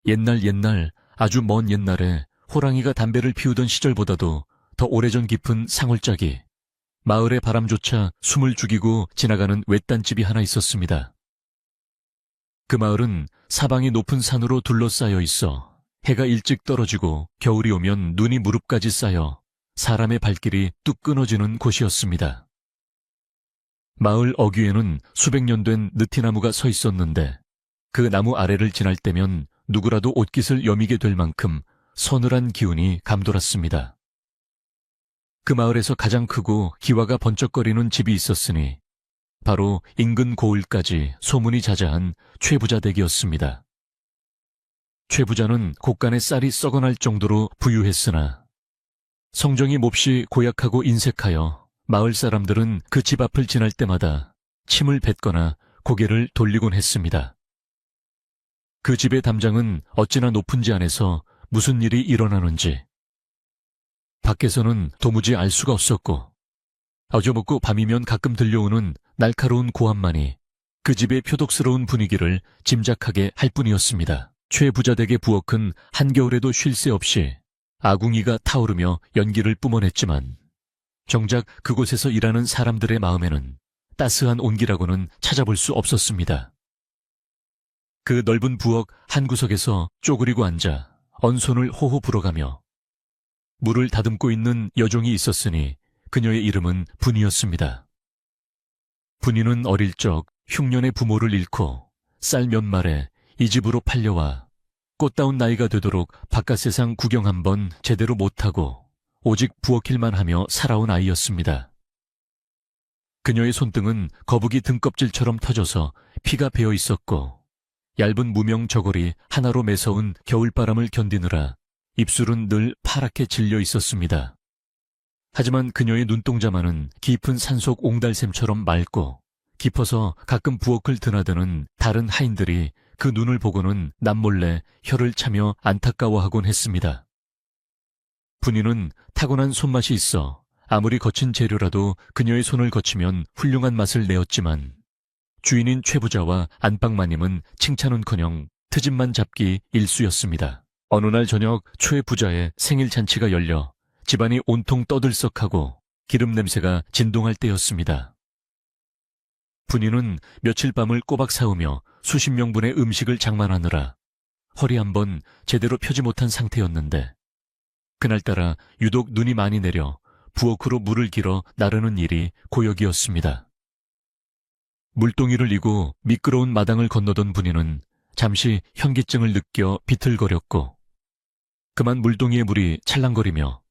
옛날 아주 먼 옛날에 호랑이가 담배를 피우던 시절보다도 더 오래전 깊은 상월짜기, 마을의 바람조차 숨을 죽이고 지나가는 외딴집이 하나 있었습니다. 그 마을은 사방이 높은 산으로 둘러싸여 있어 해가 일찍 떨어지고 겨울이 오면 눈이 무릎까지 쌓여 사람의 발길이 뚝 끊어지는 곳이었습니다. 마을 어귀에는 수백 년 된 느티나무가 서 있었는데 그 나무 아래를 지날 때면 누구라도 옷깃을 여미게 될 만큼 서늘한 기운이 감돌았습니다. 그 마을에서 가장 크고 기와가 번쩍거리는 집이 있었으니 바로 인근 고을까지 소문이 자자한 최부자 댁이었습니다. 최부자는 곳간에 쌀이 썩어날 정도로 부유했으나 성정이 몹시 고약하고 인색하여 마을 사람들은 그 집 앞을 지날 때마다 침을 뱉거나 고개를 돌리곤 했습니다. 그 집의 담장은 어찌나 높은지 안에서 무슨 일이 일어나는지 밖에서는 도무지 알 수가 없었고 어저먹고 밤이면 가끔 들려오는 날카로운 고함만이 그 집의 표독스러운 분위기를 짐작하게 할 뿐이었습니다. 최 부자댁의 부엌은 한겨울에도 쉴 새 없이 아궁이가 타오르며 연기를 뿜어냈지만 정작 그곳에서 일하는 사람들의 마음에는 따스한 온기라고는 찾아볼 수 없었습니다. 그 넓은 부엌 한 구석에서 쪼그리고 앉아 언손을 호호 불어가며 물을 다듬고 있는 여종이 있었으니 그녀의 이름은 분이었습니다. 분이는 어릴 적 흉년의 부모를 잃고 쌀 몇 말에 이 집으로 팔려와 꽃다운 나이가 되도록 바깥 세상 구경 한번 제대로 못하고 오직 부엌일만 하며 살아온 아이였습니다. 그녀의 손등은 거북이 등껍질처럼 터져서 피가 배어 있었고 얇은 무명 저고리 하나로 매서운 겨울바람을 견디느라 입술은 늘 파랗게 질려 있었습니다. 하지만 그녀의 눈동자만은 깊은 산속 옹달샘처럼 맑고 깊어서 가끔 부엌을 드나드는 다른 하인들이 그 눈을 보고는 남몰래 혀를 차며 안타까워하곤 했습니다. 분이는 타고난 손맛이 있어 아무리 거친 재료라도 그녀의 손을 거치면 훌륭한 맛을 내었지만 주인인 최부자와 안방마님은 칭찬은커녕 트집만 잡기 일쑤였습니다. 어느 날 저녁 최부자의 생일 잔치가 열려 집안이 온통 떠들썩하고 기름 냄새가 진동할 때였습니다. 분이는 며칠 밤을 꼬박 사오며 수십 명분의 음식을 장만하느라 허리 한번 제대로 펴지 못한 상태였는데 그날따라 유독 눈이 많이 내려 부엌으로 물을 길어 나르는 일이 고역이었습니다. 물동이를 이고 미끄러운 마당을 건너던 분이는 잠시 현기증을 느껴 비틀거렸고 그만 물동이의 물이 찰랑거리며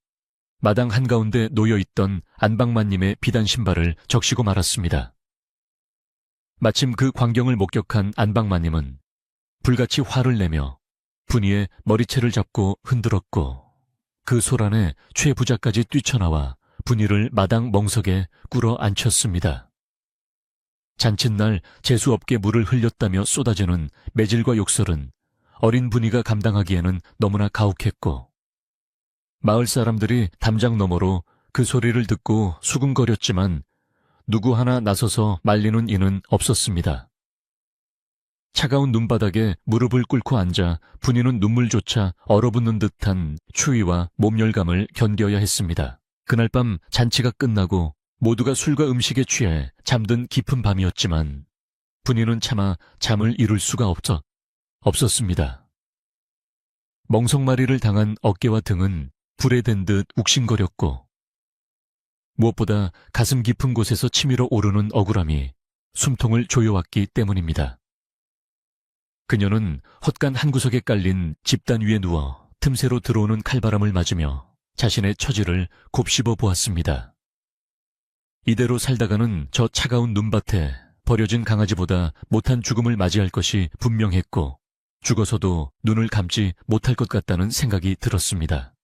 마당 한가운데 놓여있던 안방마님의 비단 신발을 적시고 말았습니다. 마침 그 광경을 목격한 안방마님은 불같이 화를 내며 분이의 머리채를 잡고 흔들었고 그 소란에 최 부자까지 뛰쳐나와 분이를 마당 멍석에 꿇어 앉혔습니다. 잔칫날 재수없게 물을 흘렸다며 쏟아지는 매질과 욕설은 어린 분이가 감당하기에는 너무나 가혹했고 마을 사람들이 담장 너머로 그 소리를 듣고 수군거렸지만 누구 하나 나서서 말리는 이는 없었습니다. 차가운 눈바닥에 무릎을 꿇고 앉아 분이는 눈물조차 얼어붙는 듯한 추위와 몸열감을 견뎌야 했습니다. 그날 밤 잔치가 끝나고 모두가 술과 음식에 취해 잠든 깊은 밤이었지만 분이는 차마 잠을 이룰 수가 없었습니다. 멍석마리를 당한 어깨와 등은 불에 댄 듯 욱신거렸고 무엇보다 가슴 깊은 곳에서 치밀어 오르는 억울함이 숨통을 조여왔기 때문입니다. 그녀는 헛간 한 구석에 깔린 집단 위에 누워 틈새로 들어오는 칼바람을 맞으며 자신의 처지를 곱씹어 보았습니다. 이대로 살다가는 저 차가운 눈밭에 버려진 강아지보다 못한 죽음을 맞이할 것이 분명했고 죽어서도 눈을 감지 못할 것 같다는 생각이 들었습니다.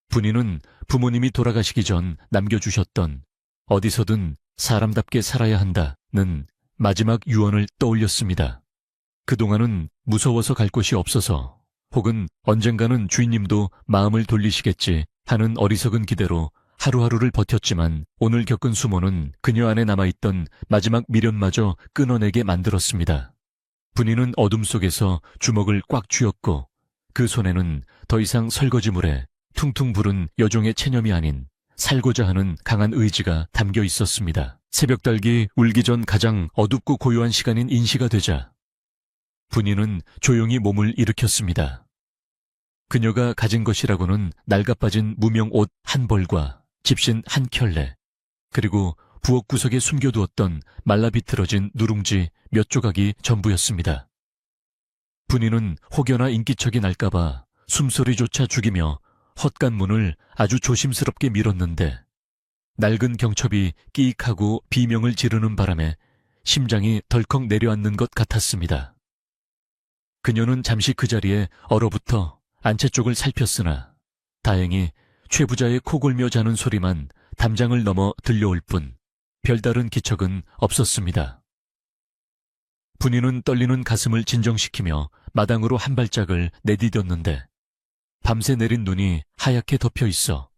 분이는 부모님이 돌아가시기 전 남겨주셨던 어디서든 사람답게 살아야 한다는 마지막 유언을 떠올렸습니다. 그동안은 무서워서 갈 곳이 없어서 혹은 언젠가는 주인님도 마음을 돌리시겠지 하는 어리석은 기대로 하루하루를 버텼지만 오늘 겪은 수모는 그녀 안에 남아있던 마지막 미련마저 끊어내게 만들었습니다. 분이는 어둠 속에서 주먹을 꽉 쥐었고 그 손에는 더 이상 설거지물에 퉁퉁 부른 여종의 체념이 아닌 살고자 하는 강한 의지가 담겨 있었습니다. 새벽달기 울기 전 가장 어둡고 고요한 시간인 인시가 되자 분이는 조용히 몸을 일으켰습니다. 그녀가 가진 것이라고는 낡아빠진 무명 옷 한 벌과 집신 한 켤레, 그리고 부엌 구석에 숨겨두었던 말라비틀어진 누룽지 몇 조각이 전부였습니다. 분이는 혹여나 인기척이 날까봐 숨소리조차 죽이며 헛간문을 아주 조심스럽게 밀었는데 낡은 경첩이 끼익하고 비명을 지르는 바람에 심장이 덜컥 내려앉는 것 같았습니다. 그녀는 잠시 그 자리에 얼어붙어 안채 쪽을 살폈으나 다행히 최 부자의 코골며 자는 소리만 담장을 넘어 들려올 뿐 별다른 기척은 없었습니다. 분이는 떨리는 가슴을 진정시키며 마당으로 한 발짝을 내디뎠는데 밤새 내린 눈이 하얗게 덮여 있어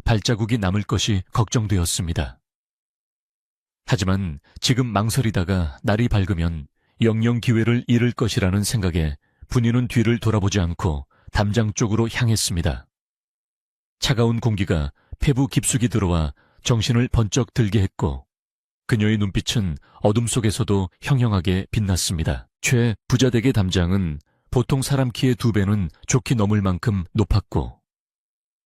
발자국이 남을 것이 걱정되었습니다. 하지만 지금 망설이다가 날이 밝으면 영영 기회를 잃을 것이라는 생각에 분이는 뒤를 돌아보지 않고 담장 쪽으로 향했습니다. 차가운 공기가 폐부 깊숙이 들어와 정신을 번쩍 들게 했고 그녀의 눈빛은 어둠 속에서도 형형하게 빛났습니다. 최 부자댁의 담장은 보통 사람 키의 2배는 좋게 넘을 만큼 높았고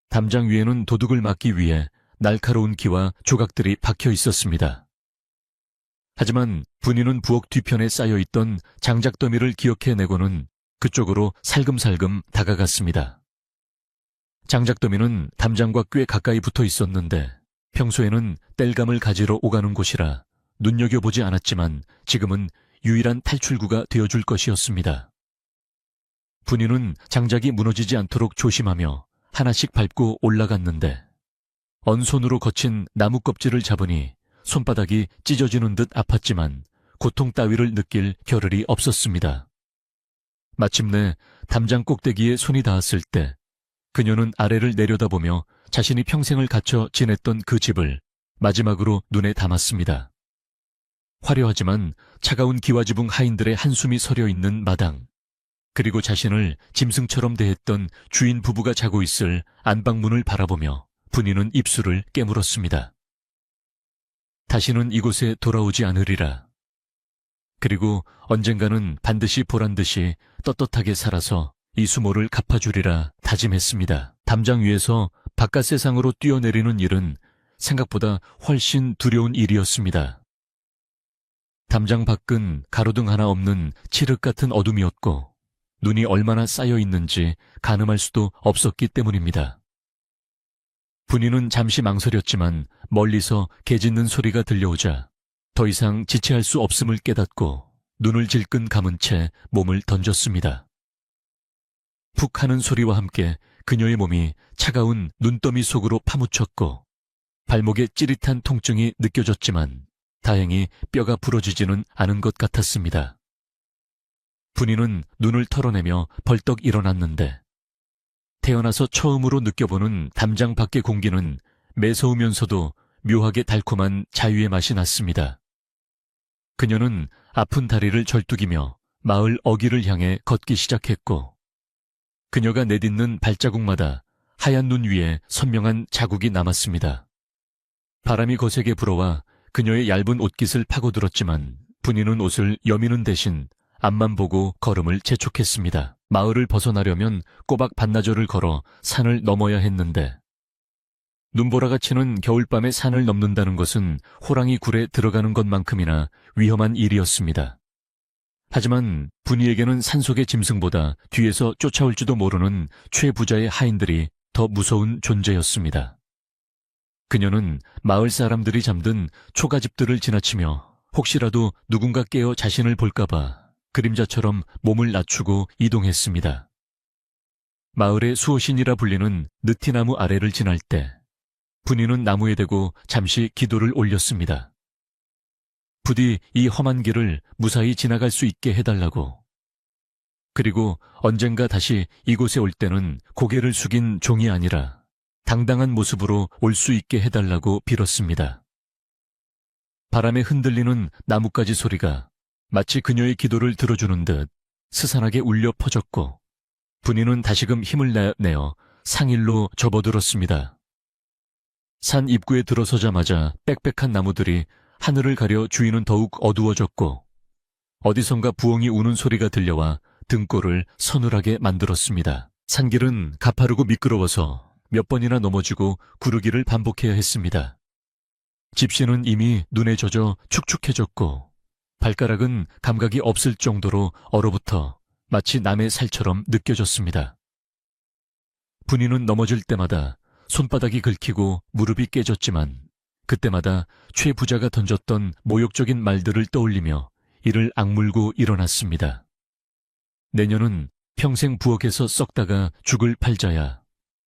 담장 위에는 도둑을 막기 위해 날카로운 기와 조각들이 박혀 있었습니다. 하지만 분이는 부엌 뒤편에 쌓여있던 장작더미를 기억해내고는 그쪽으로 살금살금 다가갔습니다. 장작더미는 담장과 꽤 가까이 붙어 있었는데 평소에는 땔감을 가지러 오가는 곳이라 눈여겨보지 않았지만 지금은 유일한 탈출구가 되어줄 것이었습니다. 분이는 장작이 무너지지 않도록 조심하며 하나씩 밟고 올라갔는데 언손으로 거친 나무 껍질을 잡으니 손바닥이 찢어지는 듯 아팠지만 고통 따위를 느낄 겨를이 없었습니다. 마침내 담장 꼭대기에 손이 닿았을 때 그녀는 아래를 내려다보며 자신이 평생을 갇혀 지냈던 그 집을 마지막으로 눈에 담았습니다. 화려하지만 차가운 기와지붕 하인들의 한숨이 서려 있는 마당, 그리고 자신을 짐승처럼 대했던 주인 부부가 자고 있을 안방문을 바라보며 분이는 입술을 깨물었습니다. 다시는 이곳에 돌아오지 않으리라. 그리고 언젠가는 반드시 보란듯이 떳떳하게 살아서 이 수모를 갚아주리라 다짐했습니다. 담장 위에서 바깥 세상으로 뛰어내리는 일은 생각보다 훨씬 두려운 일이었습니다. 담장 밖은 가로등 하나 없는 칠흑 같은 어둠이었고 눈이 얼마나 쌓여 있는지 가늠할 수도 없었기 때문입니다. 분이는 잠시 망설였지만 멀리서 개 짖는 소리가 들려오자 더 이상 지체할 수 없음을 깨닫고 눈을 질끈 감은 채 몸을 던졌습니다. 푹 하는 소리와 함께 그녀의 몸이 차가운 눈더미 속으로 파묻혔고 발목에 찌릿한 통증이 느껴졌지만 다행히 뼈가 부러지지는 않은 것 같았습니다. 분이는 눈을 털어내며 벌떡 일어났는데 태어나서 처음으로 느껴보는 담장 밖의 공기는 매서우면서도 묘하게 달콤한 자유의 맛이 났습니다. 그녀는 아픈 다리를 절뚝이며 마을 어귀를 향해 걷기 시작했고 그녀가 내딛는 발자국마다 하얀 눈 위에 선명한 자국이 남았습니다. 바람이 거세게 불어와 그녀의 얇은 옷깃을 파고들었지만 분이는 옷을 여미는 대신 앞만 보고 걸음을 재촉했습니다. 마을을 벗어나려면 꼬박 반나절을 걸어 산을 넘어야 했는데 눈보라가 치는 겨울밤에 산을 넘는다는 것은 호랑이 굴에 들어가는 것만큼이나 위험한 일이었습니다. 하지만 분이에게는 산속의 짐승보다 뒤에서 쫓아올지도 모르는 최부자의 하인들이 더 무서운 존재였습니다. 그녀는 마을 사람들이 잠든 초가집들을 지나치며 혹시라도 누군가 깨어 자신을 볼까봐 그림자처럼 몸을 낮추고 이동했습니다. 마을의 수호신이라 불리는 느티나무 아래를 지날 때 분이는 나무에 대고 잠시 기도를 올렸습니다. 부디 이 험한 길을 무사히 지나갈 수 있게 해달라고. 그리고 언젠가 다시 이곳에 올 때는 고개를 숙인 종이 아니라 당당한 모습으로 올 수 있게 해달라고 빌었습니다. 바람에 흔들리는 나뭇가지 소리가 마치 그녀의 기도를 들어주는 듯 스산하게 울려 퍼졌고 분이는 다시금 힘을 내어 상일로 접어들었습니다. 산 입구에 들어서자마자 빽빽한 나무들이 하늘을 가려 주위는 더욱 어두워졌고 어디선가 부엉이 우는 소리가 들려와 등골을 서늘하게 만들었습니다. 산길은 가파르고 미끄러워서 몇 번이나 넘어지고 구르기를 반복해야 했습니다. 집시는 이미 눈에 젖어 축축해졌고 발가락은 감각이 없을 정도로 얼어붙어 마치 남의 살처럼 느껴졌습니다. 분이는 넘어질 때마다 손바닥이 긁히고 무릎이 깨졌지만 그때마다 최 부자가 던졌던 모욕적인 말들을 떠올리며 이를 악물고 일어났습니다. 내년은 평생 부엌에서 썩다가 죽을 팔자야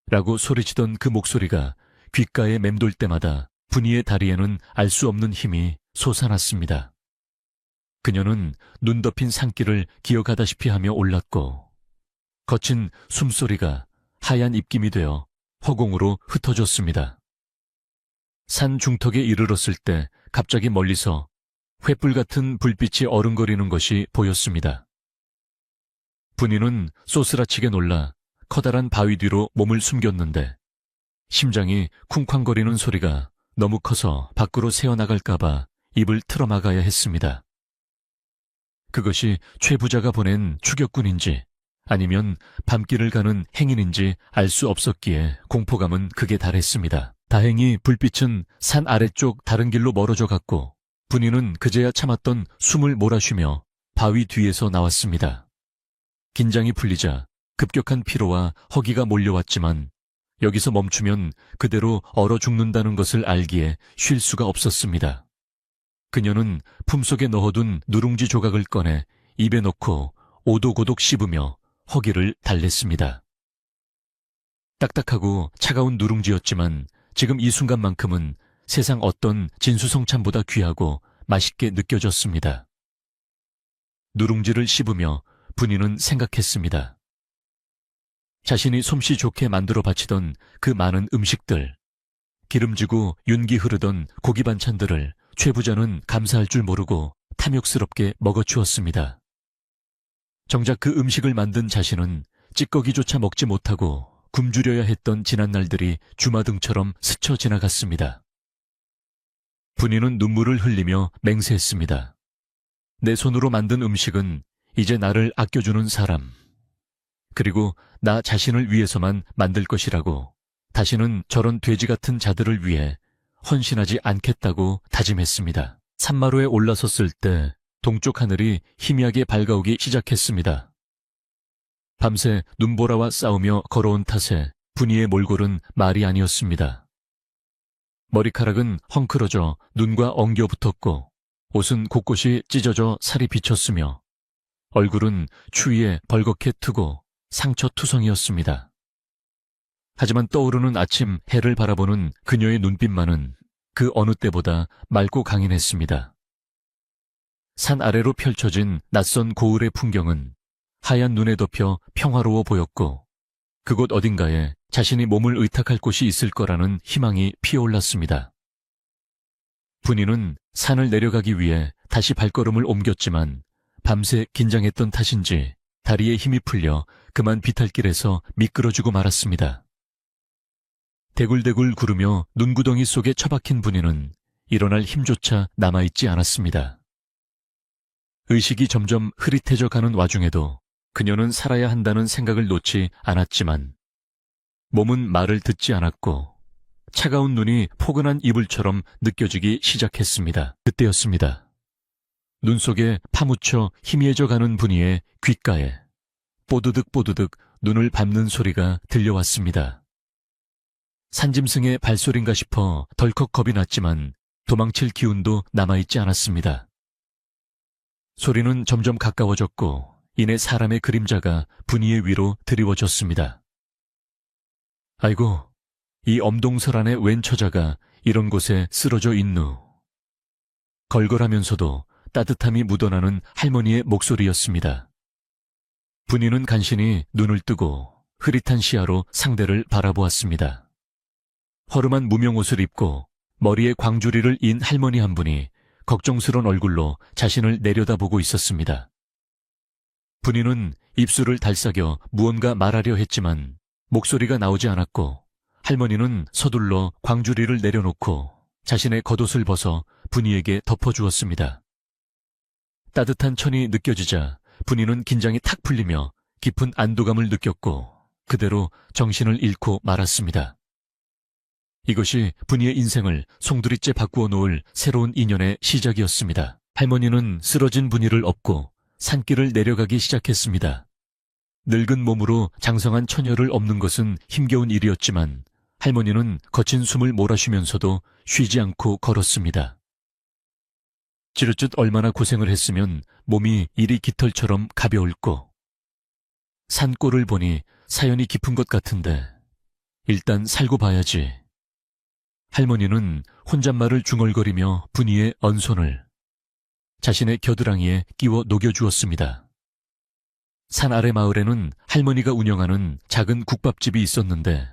라고 소리치던 그 목소리가 귓가에 맴돌 때마다 분이의 다리에는 알 수 없는 힘이 솟아났습니다. 그녀는 눈 덮인 산길을 기어가다시피 하며 올랐고 거친 숨소리가 하얀 입김이 되어 허공으로 흩어졌습니다. 산 중턱에 이르렀을 때 갑자기 멀리서 횃불 같은 불빛이 어른거리는 것이 보였습니다. 분이는 쏘스라치게 놀라 커다란 바위 뒤로 몸을 숨겼는데 심장이 쿵쾅거리는 소리가 너무 커서 밖으로 새어나갈까봐 입을 틀어막아야 했습니다. 그것이 최 부자가 보낸 추격군인지 아니면 밤길을 가는 행인인지 알 수 없었기에 공포감은 극에 달했습니다. 다행히 불빛은 산 아래쪽 다른 길로 멀어져 갔고 분이는 그제야 참았던 숨을 몰아쉬며 바위 뒤에서 나왔습니다. 긴장이 풀리자 급격한 피로와 허기가 몰려왔지만 여기서 멈추면 그대로 얼어 죽는다는 것을 알기에 쉴 수가 없었습니다. 그녀는 품속에 넣어둔 누룽지 조각을 꺼내 입에 넣고 오독오독 씹으며 허기를 달랬습니다. 딱딱하고 차가운 누룽지였지만 지금 이 순간만큼은 세상 어떤 진수성찬보다 귀하고 맛있게 느껴졌습니다. 누룽지를 씹으며 분이는 생각했습니다. 자신이 솜씨 좋게 만들어 바치던 그 많은 음식들, 기름지고 윤기 흐르던 고기 반찬들을 최 부자는 감사할 줄 모르고 탐욕스럽게 먹어치웠습니다. 정작 그 음식을 만든 자신은 찌꺼기조차 먹지 못하고 굶주려야 했던 지난날들이 주마등처럼 스쳐 지나갔습니다. 분이는 눈물을 흘리며 맹세했습니다. 내 손으로 만든 음식은 이제 나를 아껴주는 사람, 그리고 나 자신을 위해서만 만들 것이라고 다시는 저런 돼지 같은 자들을 위해 헌신하지 않겠다고 다짐했습니다. 산마루에 올라섰을 때 동쪽 하늘이 희미하게 밝아오기 시작했습니다. 밤새 눈보라와 싸우며 걸어온 탓에 분이의 몰골은 말이 아니었습니다. 머리카락은 헝클어져 눈과 엉겨 붙었고 옷은 곳곳이 찢어져 살이 비쳤으며 얼굴은 추위에 벌겋게 트고 상처투성이었습니다. 하지만 떠오르는 아침 해를 바라보는 그녀의 눈빛만은 그 어느 때보다 맑고 강인했습니다. 산 아래로 펼쳐진 낯선 고을의 풍경은 하얀 눈에 덮여 평화로워 보였고 그곳 어딘가에 자신이 몸을 의탁할 곳이 있을 거라는 희망이 피어올랐습니다. 분이는 산을 내려가기 위해 다시 발걸음을 옮겼지만 밤새 긴장했던 탓인지 다리에 힘이 풀려 그만 비탈길에서 미끄러지고 말았습니다. 대굴대굴 구르며 눈구덩이 속에 처박힌 분이는 일어날 힘조차 남아있지 않았습니다. 의식이 점점 흐릿해져 가는 와중에도 그녀는 살아야 한다는 생각을 놓지 않았지만 몸은 말을 듣지 않았고 차가운 눈이 포근한 이불처럼 느껴지기 시작했습니다. 그때였습니다. 눈 속에 파묻혀 희미해져 가는 분이의 귓가에 뽀드득 뽀드득 눈을 밟는 소리가 들려왔습니다. 산짐승의 발소리인가 싶어 덜컥 겁이 났지만 도망칠 기운도 남아있지 않았습니다. 소리는 점점 가까워졌고 이내 사람의 그림자가 분이의 위로 드리워졌습니다. 아이고, 이 엄동설 안에 웬 처자가 이런 곳에 쓰러져 있누. 걸걸하면서도 따뜻함이 묻어나는 할머니의 목소리였습니다. 분이는 간신히 눈을 뜨고 흐릿한 시야로 상대를 바라보았습니다. 허름한 무명옷을 입고 머리에 광주리를 인 할머니 한 분이 걱정스런 얼굴로 자신을 내려다보고 있었습니다. 분이는 입술을 달싹여 무언가 말하려 했지만 목소리가 나오지 않았고 할머니는 서둘러 광주리를 내려놓고 자신의 겉옷을 벗어 분이에게 덮어주었습니다. 따뜻한 천이 느껴지자 분이는 긴장이 탁 풀리며 깊은 안도감을 느꼈고 그대로 정신을 잃고 말았습니다. 이것이 분이의 인생을 송두리째 바꾸어 놓을 새로운 인연의 시작이었습니다. 할머니는 쓰러진 분이를 업고 산길을 내려가기 시작했습니다. 늙은 몸으로 장성한 처녀를 업는 것은 힘겨운 일이었지만 할머니는 거친 숨을 몰아쉬면서도 쉬지 않고 걸었습니다. 지르쯧 얼마나 고생을 했으면 몸이 이리 깃털처럼 가벼울꼬. 산골을 보니 사연이 깊은 것 같은데 일단 살고 봐야지. 할머니는 혼잣말을 중얼거리며 분이의 언손을 자신의 겨드랑이에 끼워 녹여주었습니다. 산 아래 마을에는 할머니가 운영하는 작은 국밥집이 있었는데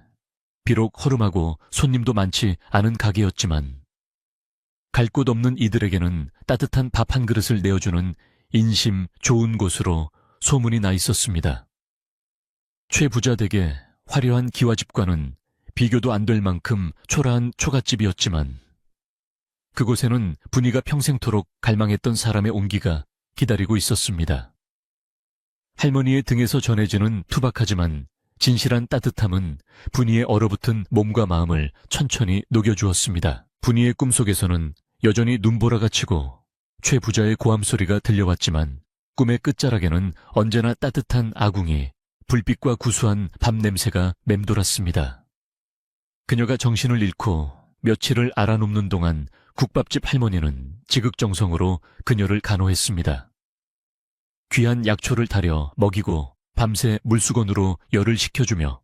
비록 허름하고 손님도 많지 않은 가게였지만 갈 곳 없는 이들에게는 따뜻한 밥 한 그릇을 내어주는 인심 좋은 곳으로 소문이 나 있었습니다. 최부자 댁의 화려한 기와집과는 비교도 안 될 만큼 초라한 초가집이었지만 그곳에는 분이가 평생토록 갈망했던 사람의 온기가 기다리고 있었습니다. 할머니의 등에서 전해지는 투박하지만 진실한 따뜻함은 분이의 얼어붙은 몸과 마음을 천천히 녹여주었습니다. 분이의 꿈속에서는 여전히 눈보라가 치고 최부자의 고함 소리가 들려왔지만 꿈의 끝자락에는 언제나 따뜻한 아궁이, 불빛과 구수한 밥 냄새가 맴돌았습니다. 그녀가 정신을 잃고 며칠을 알아눕는 동안 국밥집 할머니는 지극정성으로 그녀를 간호했습니다. 귀한 약초를 다려 먹이고 밤새 물수건으로 열을 식혀주며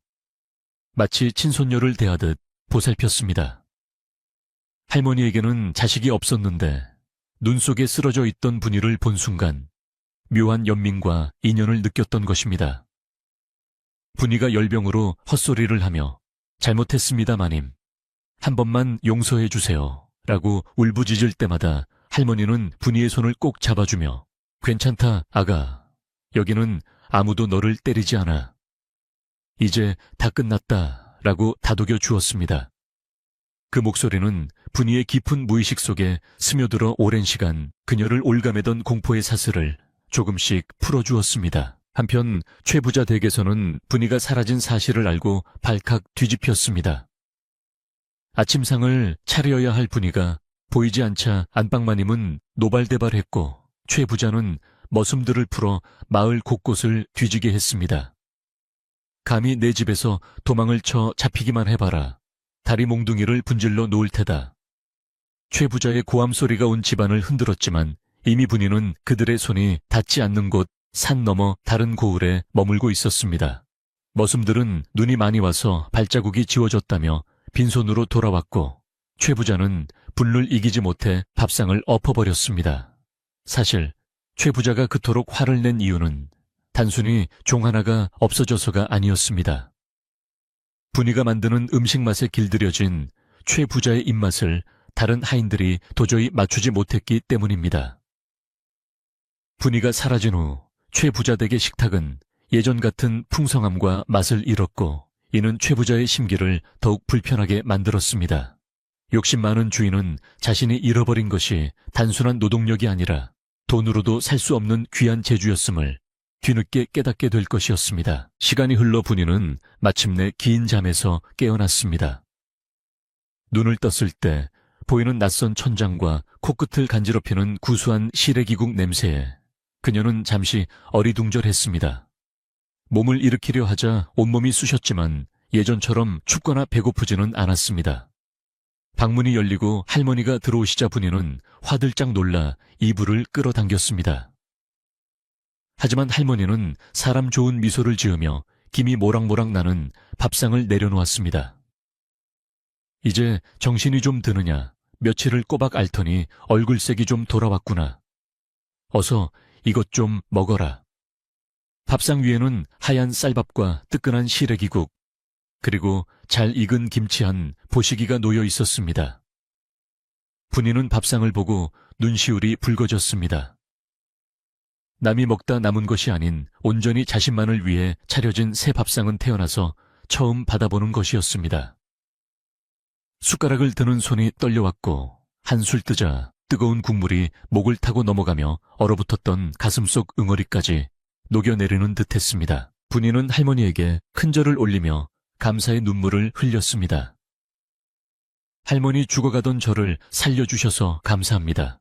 마치 친손녀를 대하듯 보살폈습니다. 할머니에게는 자식이 없었는데 눈 속에 쓰러져 있던 분이를 본 순간 묘한 연민과 인연을 느꼈던 것입니다. 분이가 열병으로 헛소리를 하며 잘못했습니다 마님. 한 번만 용서해 주세요 라고 울부짖을 때마다 할머니는 분이의 손을 꼭 잡아주며 괜찮다 아가. 여기는 아무도 너를 때리지 않아. 이제 다 끝났다 라고 다독여 주었습니다. 그 목소리는 분이의 깊은 무의식 속에 스며들어 오랜 시간 그녀를 올가매던 공포의 사슬을 조금씩 풀어주었습니다. 한편 최부자 댁에서는 분이가 사라진 사실을 알고 발칵 뒤집혔습니다. 아침상을 차려야 할 분이가 보이지 않자 안방마님은 노발대발했고 최부자는 머슴들을 풀어 마을 곳곳을 뒤지게 했습니다. 감히 내 집에서 도망을 쳐 잡히기만 해봐라. 다리 몽둥이를 분질러 놓을 테다. 최부자의 고함 소리가 온 집안을 흔들었지만 이미 분이는 그들의 손이 닿지 않는 곳 산 너머 다른 고을에 머물고 있었습니다. 머슴들은 눈이 많이 와서 발자국이 지워졌다며 빈손으로 돌아왔고 최부자는 분을 이기지 못해 밥상을 엎어버렸습니다. 사실 최부자가 그토록 화를 낸 이유는 단순히 종 하나가 없어져서가 아니었습니다. 분이가 만드는 음식 맛에 길들여진 최부자의 입맛을 다른 하인들이 도저히 맞추지 못했기 때문입니다. 분이가 사라진 후 최부자 댁의 식탁은 예전 같은 풍성함과 맛을 잃었고 이는 최부자의 심기를 더욱 불편하게 만들었습니다. 욕심 많은 주인은 자신이 잃어버린 것이 단순한 노동력이 아니라 돈으로도 살 수 없는 귀한 재주였음을 뒤늦게 깨닫게 될 것이었습니다. 시간이 흘러 분이는 마침내 긴 잠에서 깨어났습니다. 눈을 떴을 때 보이는 낯선 천장과 코끝을 간지럽히는 구수한 시래기국 냄새에 그녀는 잠시 어리둥절했습니다. 몸을 일으키려 하자 온몸이 쑤셨지만 예전처럼 춥거나 배고프지는 않았습니다. 방문이 열리고 할머니가 들어오시자 분이는 화들짝 놀라 이불을 끌어당겼습니다. 하지만 할머니는 사람 좋은 미소를 지으며 김이 모락모락 나는 밥상을 내려놓았습니다. 이제 정신이 좀 드느냐. 며칠을 꼬박 앓더니 얼굴색이 좀 돌아왔구나. 어서 이것 좀 먹어라. 밥상 위에는 하얀 쌀밥과 뜨끈한 시래기국, 그리고 잘 익은 김치 한 보시기가 놓여 있었습니다. 분이는 밥상을 보고 눈시울이 붉어졌습니다. 남이 먹다 남은 것이 아닌 온전히 자신만을 위해 차려진 새 밥상은 태어나서 처음 받아보는 것이었습니다. 숟가락을 드는 손이 떨려왔고 한술 뜨자 뜨거운 국물이 목을 타고 넘어가며 얼어붙었던 가슴속 응어리까지 녹여내리는 듯했습니다. 분이는 할머니에게 큰절을 올리며 감사의 눈물을 흘렸습니다. 할머니 죽어가던 저를 살려주셔서 감사합니다.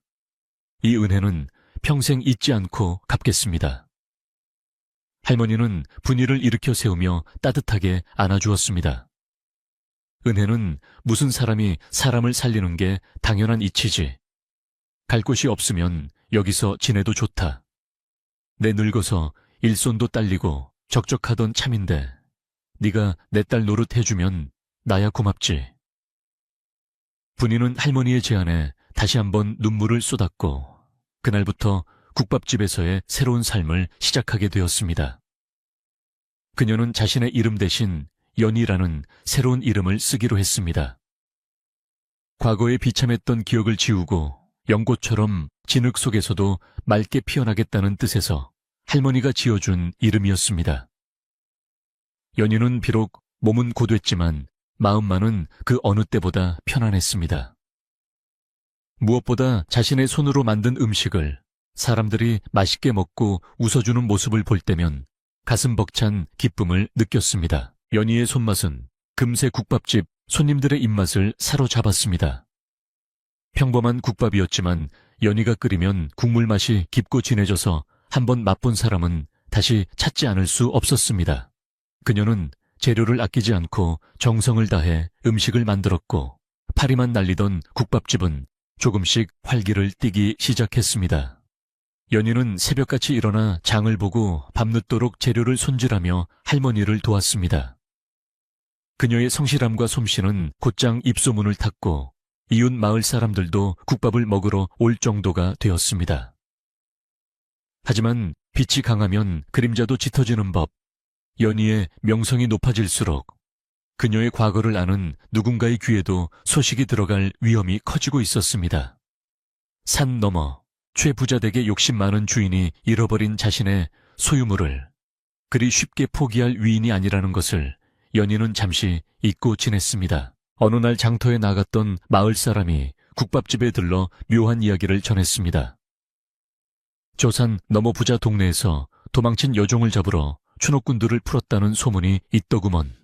이 은혜는 평생 잊지 않고 갚겠습니다. 할머니는 분이를 일으켜 세우며 따뜻하게 안아주었습니다. 은혜는 무슨 사람이 사람을 살리는 게 당연한 이치지. 갈 곳이 없으면 여기서 지내도 좋다. 내 늙어서 일손도 딸리고 적적하던 참인데 네가 내 딸 노릇 해주면 나야 고맙지. 분이는 할머니의 제안에 다시 한번 눈물을 쏟았고 그날부터 국밥집에서의 새로운 삶을 시작하게 되었습니다. 그녀는 자신의 이름 대신 연희라는 새로운 이름을 쓰기로 했습니다. 과거의 비참했던 기억을 지우고 연꽃처럼 진흙 속에서도 맑게 피어나겠다는 뜻에서 할머니가 지어준 이름이었습니다. 연희는 비록 몸은 고됐지만 마음만은 그 어느 때보다 편안했습니다. 무엇보다 자신의 손으로 만든 음식을 사람들이 맛있게 먹고 웃어주는 모습을 볼 때면 가슴 벅찬 기쁨을 느꼈습니다. 연희의 손맛은 금세 국밥집 손님들의 입맛을 사로잡았습니다. 평범한 국밥이었지만 연희가 끓이면 국물 맛이 깊고 진해져서 한번 맛본 사람은 다시 찾지 않을 수 없었습니다. 그녀는 재료를 아끼지 않고 정성을 다해 음식을 만들었고 파리만 날리던 국밥집은 조금씩 활기를 띠기 시작했습니다. 연희는 새벽같이 일어나 장을 보고 밤늦도록 재료를 손질하며 할머니를 도왔습니다. 그녀의 성실함과 솜씨는 곧장 입소문을 탔고 이웃 마을 사람들도 국밥을 먹으러 올 정도가 되었습니다. 하지만 빛이 강하면 그림자도 짙어지는 법, 연희의 명성이 높아질수록 그녀의 과거를 아는 누군가의 귀에도 소식이 들어갈 위험이 커지고 있었습니다. 산 너머 최부자댁의 욕심 많은 주인이 잃어버린 자신의 소유물을 그리 쉽게 포기할 위인이 아니라는 것을 연희는 잠시 잊고 지냈습니다. 어느 날 장터에 나갔던 마을 사람이 국밥집에 들러 묘한 이야기를 전했습니다. 저 산 너머 부자 동네에서 도망친 여종을 잡으러 추노꾼들을 풀었다는 소문이 있더구먼.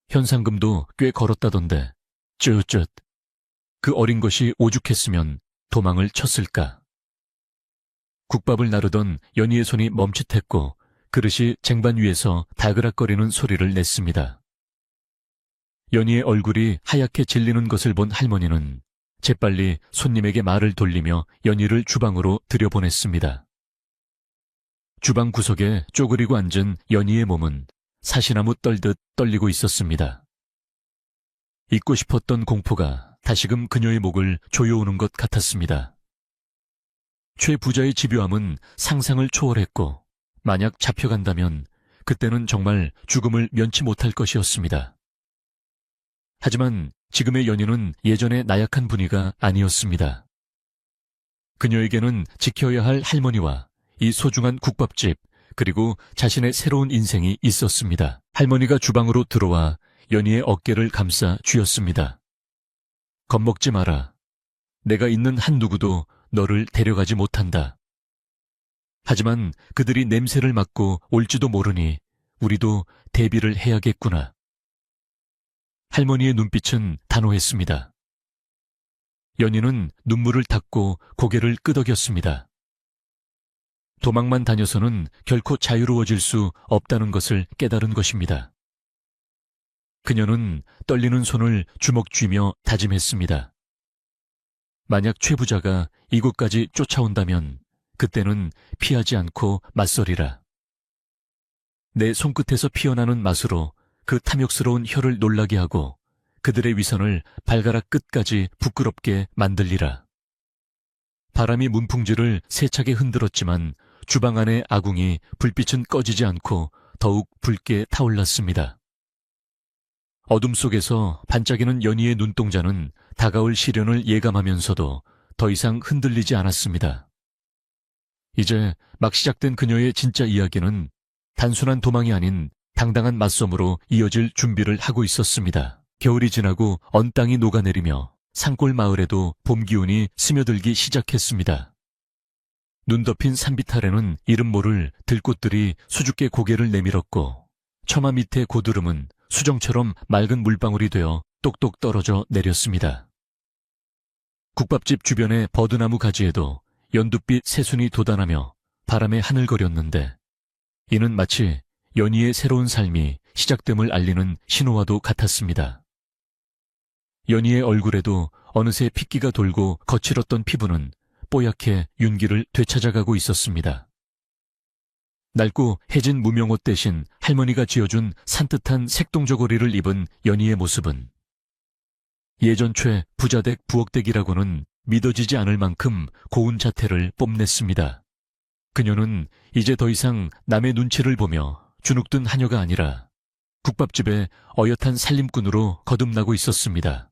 현상금도 꽤 걸었다던데 쯧쯧. 그 어린 것이 오죽했으면 도망을 쳤을까. 국밥을 나르던 연희의 손이 멈칫했고 그릇이 쟁반 위에서 다그락거리는 소리를 냈습니다. 연희의 얼굴이 하얗게 질리는 것을 본 할머니는 재빨리 손님에게 말을 돌리며 연희를 주방으로 들여보냈습니다. 주방 구석에 쪼그리고 앉은 연희의 몸은 사시나무 떨듯 떨리고 있었습니다. 잊고 싶었던 공포가 다시금 그녀의 목을 조여오는 것 같았습니다. 최 부자의 집요함은 상상을 초월했고 만약 잡혀간다면 그때는 정말 죽음을 면치 못할 것이었습니다. 하지만 지금의 연희는 예전의 나약한 분이가 아니었습니다. 그녀에게는 지켜야 할 할머니와 이 소중한 국밥집 그리고 자신의 새로운 인생이 있었습니다. 할머니가 주방으로 들어와 연희의 어깨를 감싸 쥐었습니다. 겁먹지 마라. 내가 있는 한 누구도 너를 데려가지 못한다. 하지만 그들이 냄새를 맡고 올지도 모르니 우리도 대비를 해야겠구나. 할머니의 눈빛은 단호했습니다. 연희는 눈물을 닦고 고개를 끄덕였습니다. 도망만 다녀서는 결코 자유로워질 수 없다는 것을 깨달은 것입니다. 그녀는 떨리는 손을 주먹 쥐며 다짐했습니다. 만약 최 부자가 이곳까지 쫓아온다면 그때는 피하지 않고 맞서리라. 내 손끝에서 피어나는 맛으로 그 탐욕스러운 혀를 놀라게 하고 그들의 위선을 발가락 끝까지 부끄럽게 만들리라. 바람이 문풍지를 세차게 흔들었지만 주방 안의 아궁이 불빛은 꺼지지 않고 더욱 붉게 타올랐습니다. 어둠 속에서 반짝이는 연희의 눈동자는 다가올 시련을 예감하면서도 더 이상 흔들리지 않았습니다. 이제 막 시작된 그녀의 진짜 이야기는 단순한 도망이 아닌 당당한 맞섬으로 이어질 준비를 하고 있었습니다. 겨울이 지나고 언 땅이 녹아내리며 산골 마을에도 봄 기운이 스며들기 시작했습니다. 눈 덮인 산빛 아래는 이름 모를 들꽃들이 수줍게 고개를 내밀었고 처마 밑의 고드름은 수정처럼 맑은 물방울이 되어 똑똑 떨어져 내렸습니다. 국밥집 주변의 버드나무 가지에도 연두빛 새순이 돋아나며 바람에 하늘거렸는데 이는 마치 연희의 새로운 삶이 시작됨을 알리는 신호와도 같았습니다. 연희의 얼굴에도 어느새 핏기가 돌고 거칠었던 피부는 뽀얗게 윤기를 되찾아가고 있었습니다. 낡고 해진 무명옷 대신 할머니가 지어준 산뜻한 색동저고리를 입은 연희의 모습은 예전 최 부자댁 부엌댁이라고는 믿어지지 않을 만큼 고운 자태를 뽐냈습니다. 그녀는 이제 더 이상 남의 눈치를 보며 주눅든 하녀가 아니라 국밥집의 어엿한 살림꾼으로 거듭나고 있었습니다.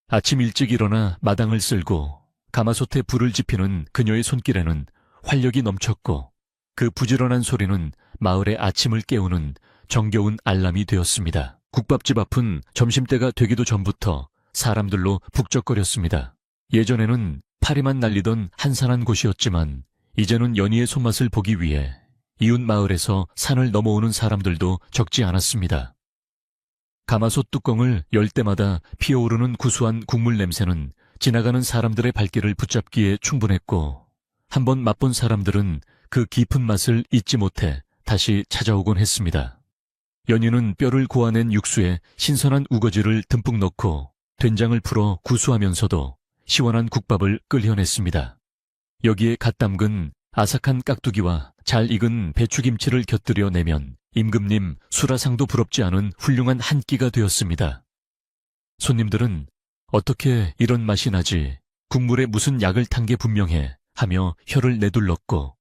아침 일찍 일어나 마당을 쓸고 가마솥에 불을 지피는 그녀의 손길에는 활력이 넘쳤고 그 부지런한 소리는 마을의 아침을 깨우는 정겨운 알람이 되었습니다. 국밥집 앞은 점심때가 되기도 전부터 사람들로 북적거렸습니다. 예전에는 파리만 날리던 한산한 곳이었지만 이제는 연희의 손맛을 보기 위해 이웃 마을에서 산을 넘어오는 사람들도 적지 않았습니다. 가마솥 뚜껑을 열 때마다 피어오르는 구수한 국물 냄새는 지나가는 사람들의 발길을 붙잡기에 충분했고 한번 맛본 사람들은 그 깊은 맛을 잊지 못해 다시 찾아오곤 했습니다. 연희는 뼈를 고아낸 육수에 신선한 우거지를 듬뿍 넣고 된장을 풀어 구수하면서도 시원한 국밥을 끓여냈습니다. 여기에 갓 담근 아삭한 깍두기와 잘 익은 배추김치를 곁들여 내면 임금님 수라상도 부럽지 않은 훌륭한 한 끼가 되었습니다. 손님들은 어떻게 이런 맛이 나지? 국물에 무슨 약을 탄 게 분명해 하며 혀를 내둘렀고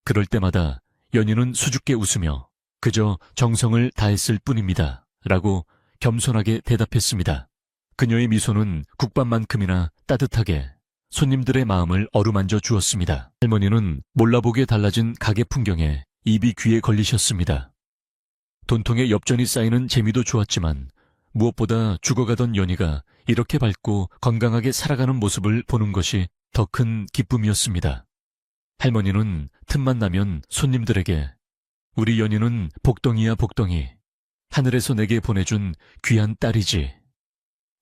그럴 때마다 연희는 수줍게 웃으며 그저 정성을 다했을 뿐입니다. 라고 겸손하게 대답했습니다. 그녀의 미소는 국밥만큼이나 따뜻하게 손님들의 마음을 어루만져 주었습니다. 할머니는 몰라보게 달라진 가게 풍경에 입이 귀에 걸리셨습니다. 돈통에 엽전이 쌓이는 재미도 좋았지만 무엇보다 죽어가던 연희가 이렇게 밝고 건강하게 살아가는 모습을 보는 것이 더 큰 기쁨이었습니다. 할머니는 틈만 나면 손님들에게 우리 연희는 복덩이야 복덩이, 하늘에서 내게 보내준 귀한 딸이지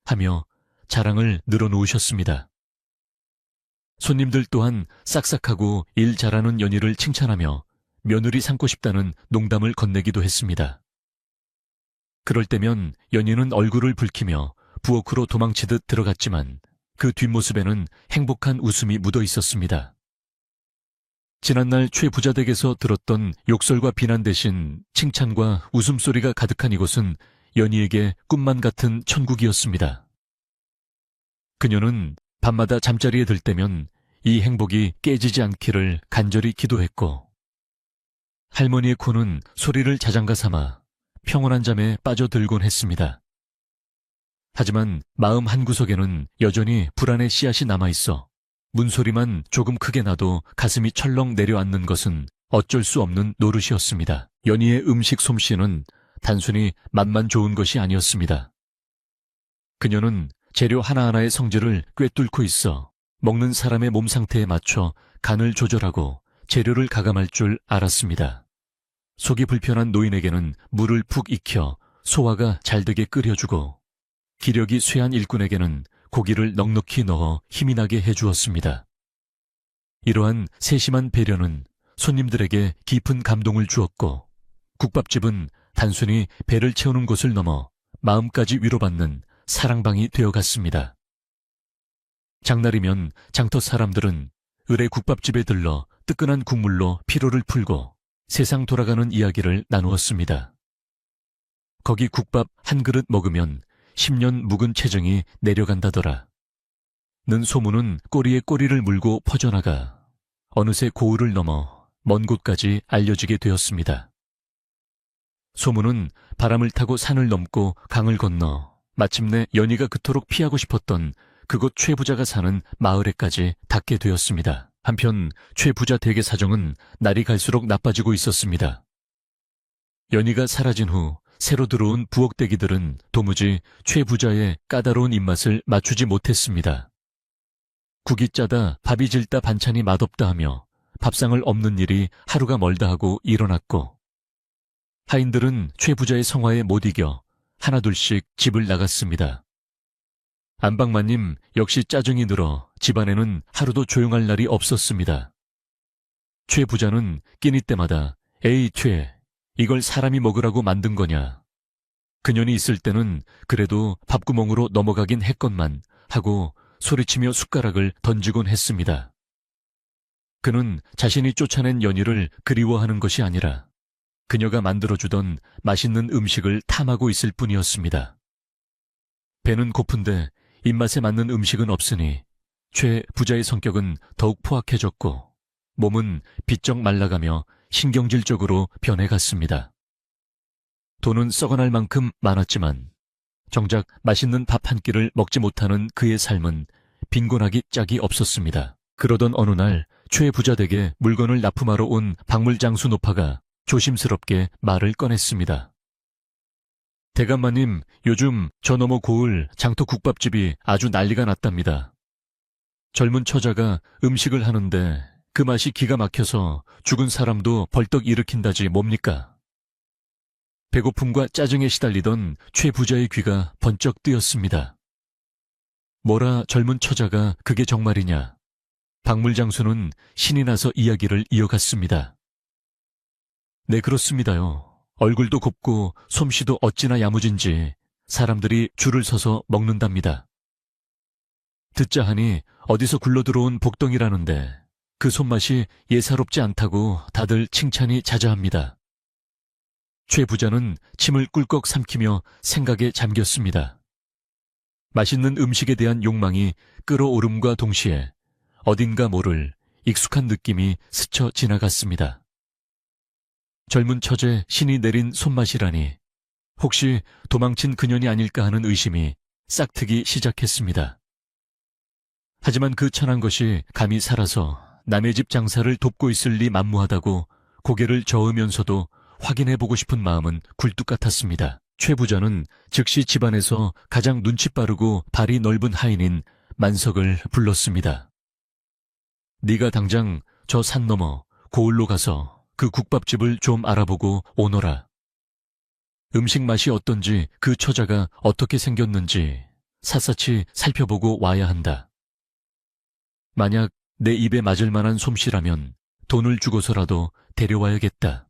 하며 자랑을 늘어놓으셨습니다. 손님들 또한 싹싹하고 일 잘하는 연희를 칭찬하며 며느리 삼고 싶다는 농담을 건네기도 했습니다. 그럴 때면 연희는 얼굴을 붉히며 부엌으로 도망치듯 들어갔지만 그 뒷모습에는 행복한 웃음이 묻어 있었습니다. 지난날 최 부자댁에서 들었던 욕설과 비난 대신 칭찬과 웃음소리가 가득한 이곳은 연희에게 꿈만 같은 천국이었습니다. 그녀는 밤마다 잠자리에 들 때면 이 행복이 깨지지 않기를 간절히 기도했고 할머니의 코는 소리를 자장가 삼아 평온한 잠에 빠져들곤 했습니다. 하지만 마음 한구석에는 여전히 불안의 씨앗이 남아있어 문소리만 조금 크게 나도 가슴이 철렁 내려앉는 것은 어쩔 수 없는 노릇이었습니다. 연희의 음식 솜씨는 단순히 맛만 좋은 것이 아니었습니다. 그녀는 재료 하나하나의 성질을 꿰뚫고 있어 먹는 사람의 몸 상태에 맞춰 간을 조절하고 재료를 가감할 줄 알았습니다. 속이 불편한 노인에게는 물을 푹 익혀 소화가 잘 되게 끓여주고 기력이 쇠한 일꾼에게는 고기를 넉넉히 넣어 힘이 나게 해주었습니다. 이러한 세심한 배려는 손님들에게 깊은 감동을 주었고 국밥집은 단순히 배를 채우는 곳을 넘어 마음까지 위로받는 사랑방이 되어갔습니다. 장날이면 장터 사람들은 을의 국밥집에 들러 뜨끈한 국물로 피로를 풀고 세상 돌아가는 이야기를 나누었습니다. 거기 국밥 한 그릇 먹으면 10년 묵은 체정이 내려간다더라. 는 소문은 꼬리에 꼬리를 물고 퍼져나가 어느새 고을을 넘어 먼 곳까지 알려지게 되었습니다. 소문은 바람을 타고 산을 넘고 강을 건너 마침내 연희가 그토록 피하고 싶었던 그곳 최부자가 사는 마을에까지 닿게 되었습니다. 한편 최부자 댁의 사정은 날이 갈수록 나빠지고 있었습니다. 연희가 사라진 후 새로 들어온 부엌대기들은 도무지 최부자의 까다로운 입맛을 맞추지 못했습니다. 국이 짜다 밥이 질다 반찬이 맛없다 하며 밥상을 엎는 일이 하루가 멀다 하고 일어났고, 하인들은 최부자의 성화에 못 이겨 하나둘씩 집을 나갔습니다. 안방마님 역시 짜증이 늘어 집안에는 하루도 조용할 날이 없었습니다. 최부자는 끼니 때마다 에이 최, 이걸 사람이 먹으라고 만든 거냐. 그년이 있을 때는 그래도 밥구멍으로 넘어가긴 했건만 하고 소리치며 숟가락을 던지곤 했습니다. 그는 자신이 쫓아낸 연희를 그리워하는 것이 아니라 그녀가 만들어주던 맛있는 음식을 탐하고 있을 뿐이었습니다. 배는 고픈데 입맛에 맞는 음식은 없으니 최 부자의 성격은 더욱 포악해졌고 몸은 비쩍 말라가며 신경질적으로 변해갔습니다. 돈은 썩어날 만큼 많았지만 정작 맛있는 밥 한 끼를 먹지 못하는 그의 삶은 빈곤하기 짝이 없었습니다. 그러던 어느 날 최 부자 댁에 물건을 납품하러 온 박물장수 노파가 조심스럽게 말을 꺼냈습니다. 대감마님, 요즘 저 너머 고을 장터국밥집이 아주 난리가 났답니다. 젊은 처자가 음식을 하는데 그 맛이 기가 막혀서 죽은 사람도 벌떡 일으킨다지 뭡니까? 배고픔과 짜증에 시달리던 최 부자의 귀가 번쩍 뜨였습니다. 뭐라 젊은 처자가 그게 정말이냐? 박물장수는 신이 나서 이야기를 이어갔습니다. 네, 그렇습니다요. 얼굴도 곱고 솜씨도 어찌나 야무진지 사람들이 줄을 서서 먹는답니다. 듣자 하니 어디서 굴러들어온 복덩이라는데 그 손맛이 예사롭지 않다고 다들 칭찬이 자자합니다. 최 부자는 침을 꿀꺽 삼키며 생각에 잠겼습니다. 맛있는 음식에 대한 욕망이 끓어오름과 동시에 어딘가 모를 익숙한 느낌이 스쳐 지나갔습니다. 젊은 처제 신이 내린 손맛이라니 혹시 도망친 그년이 아닐까 하는 의심이 싹트기 시작했습니다. 하지만 그 천한 것이 감이 살아서 남의 집 장사를 돕고 있을 리 만무하다고 고개를 저으면서도 확인해보고 싶은 마음은 굴뚝 같았습니다. 최 부자는 즉시 집안에서 가장 눈치 빠르고 발이 넓은 하인인 만석을 불렀습니다. 네가 당장 저 산 너머 고을로 가서 그 국밥집을 좀 알아보고 오너라. 음식 맛이 어떤지 그 처자가 어떻게 생겼는지 샅샅이 살펴보고 와야 한다. 만약 내 입에 맞을 만한 솜씨라면 돈을 주고서라도 데려와야겠다.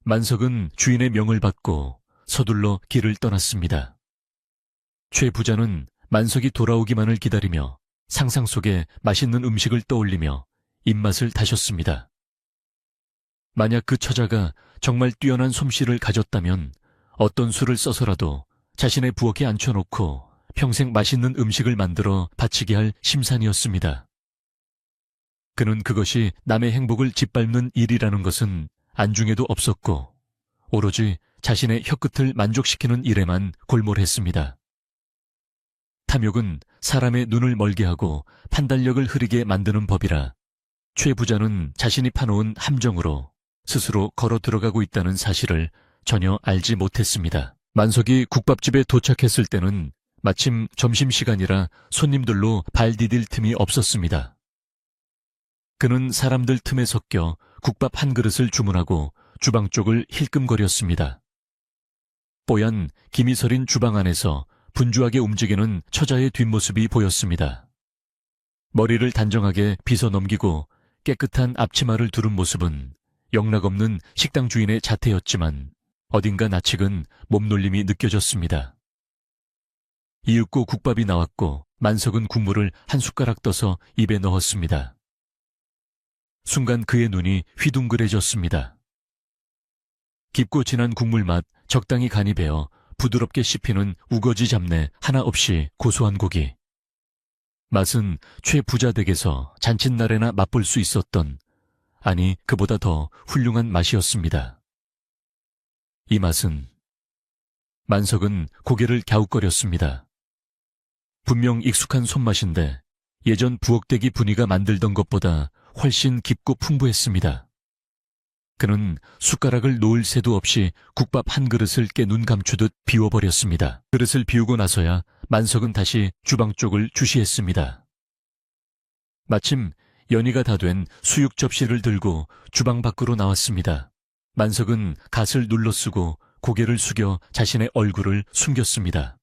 만석은 주인의 명을 받고 서둘러 길을 떠났습니다. 최 부자는 만석이 돌아오기만을 기다리며 상상 속에 맛있는 음식을 떠올리며 입맛을 다셨습니다. 만약 그 처자가 정말 뛰어난 솜씨를 가졌다면 어떤 수를 써서라도 자신의 부엌에 앉혀놓고 평생 맛있는 음식을 만들어 바치게 할 심산이었습니다. 그는 그것이 남의 행복을 짓밟는 일이라는 것은 안중에도 없었고 오로지 자신의 혀끝을 만족시키는 일에만 골몰했습니다. 탐욕은 사람의 눈을 멀게 하고 판단력을 흐리게 만드는 법이라 최 부자는 자신이 파놓은 함정으로 스스로 걸어 들어가고 있다는 사실을 전혀 알지 못했습니다. 만석이 국밥집에 도착했을 때는 마침 점심시간이라 손님들로 발 디딜 틈이 없었습니다. 그는 사람들 틈에 섞여 국밥 한 그릇을 주문하고 주방 쪽을 힐끔거렸습니다. 뽀얀 김이 서린 주방 안에서 분주하게 움직이는 처자의 뒷모습이 보였습니다. 머리를 단정하게 빗어 넘기고 깨끗한 앞치마를 두른 모습은 영락없는 식당 주인의 자태였지만 어딘가 낯익은 몸놀림이 느껴졌습니다. 이윽고 국밥이 나왔고 만석은 국물을 한 숟가락 떠서 입에 넣었습니다. 순간 그의 눈이 휘둥그레졌습니다. 깊고 진한 국물 맛 적당히 간이 배어 부드럽게 씹히는 우거지 잡내 하나 없이 고소한 고기. 맛은 최 부자 댁에서 잔칫날에나 맛볼 수 있었던, 아니 그보다 더 훌륭한 맛이었습니다. 이 맛은... 만석은 고개를 갸웃거렸습니다. 분명 익숙한 손맛인데 예전 부엌대기 분이가 만들던 것보다 훨씬 깊고 풍부했습니다. 그는 숟가락을 놓을 새도 없이 국밥 한 그릇을 깨 눈 감추듯 비워버렸습니다. 그릇을 비우고 나서야 만석은 다시 주방 쪽을 주시했습니다. 마침 연희가 다 된 수육 접시를 들고 주방 밖으로 나왔습니다. 만석은 갓을 눌러 쓰고 고개를 숙여 자신의 얼굴을 숨겼습니다.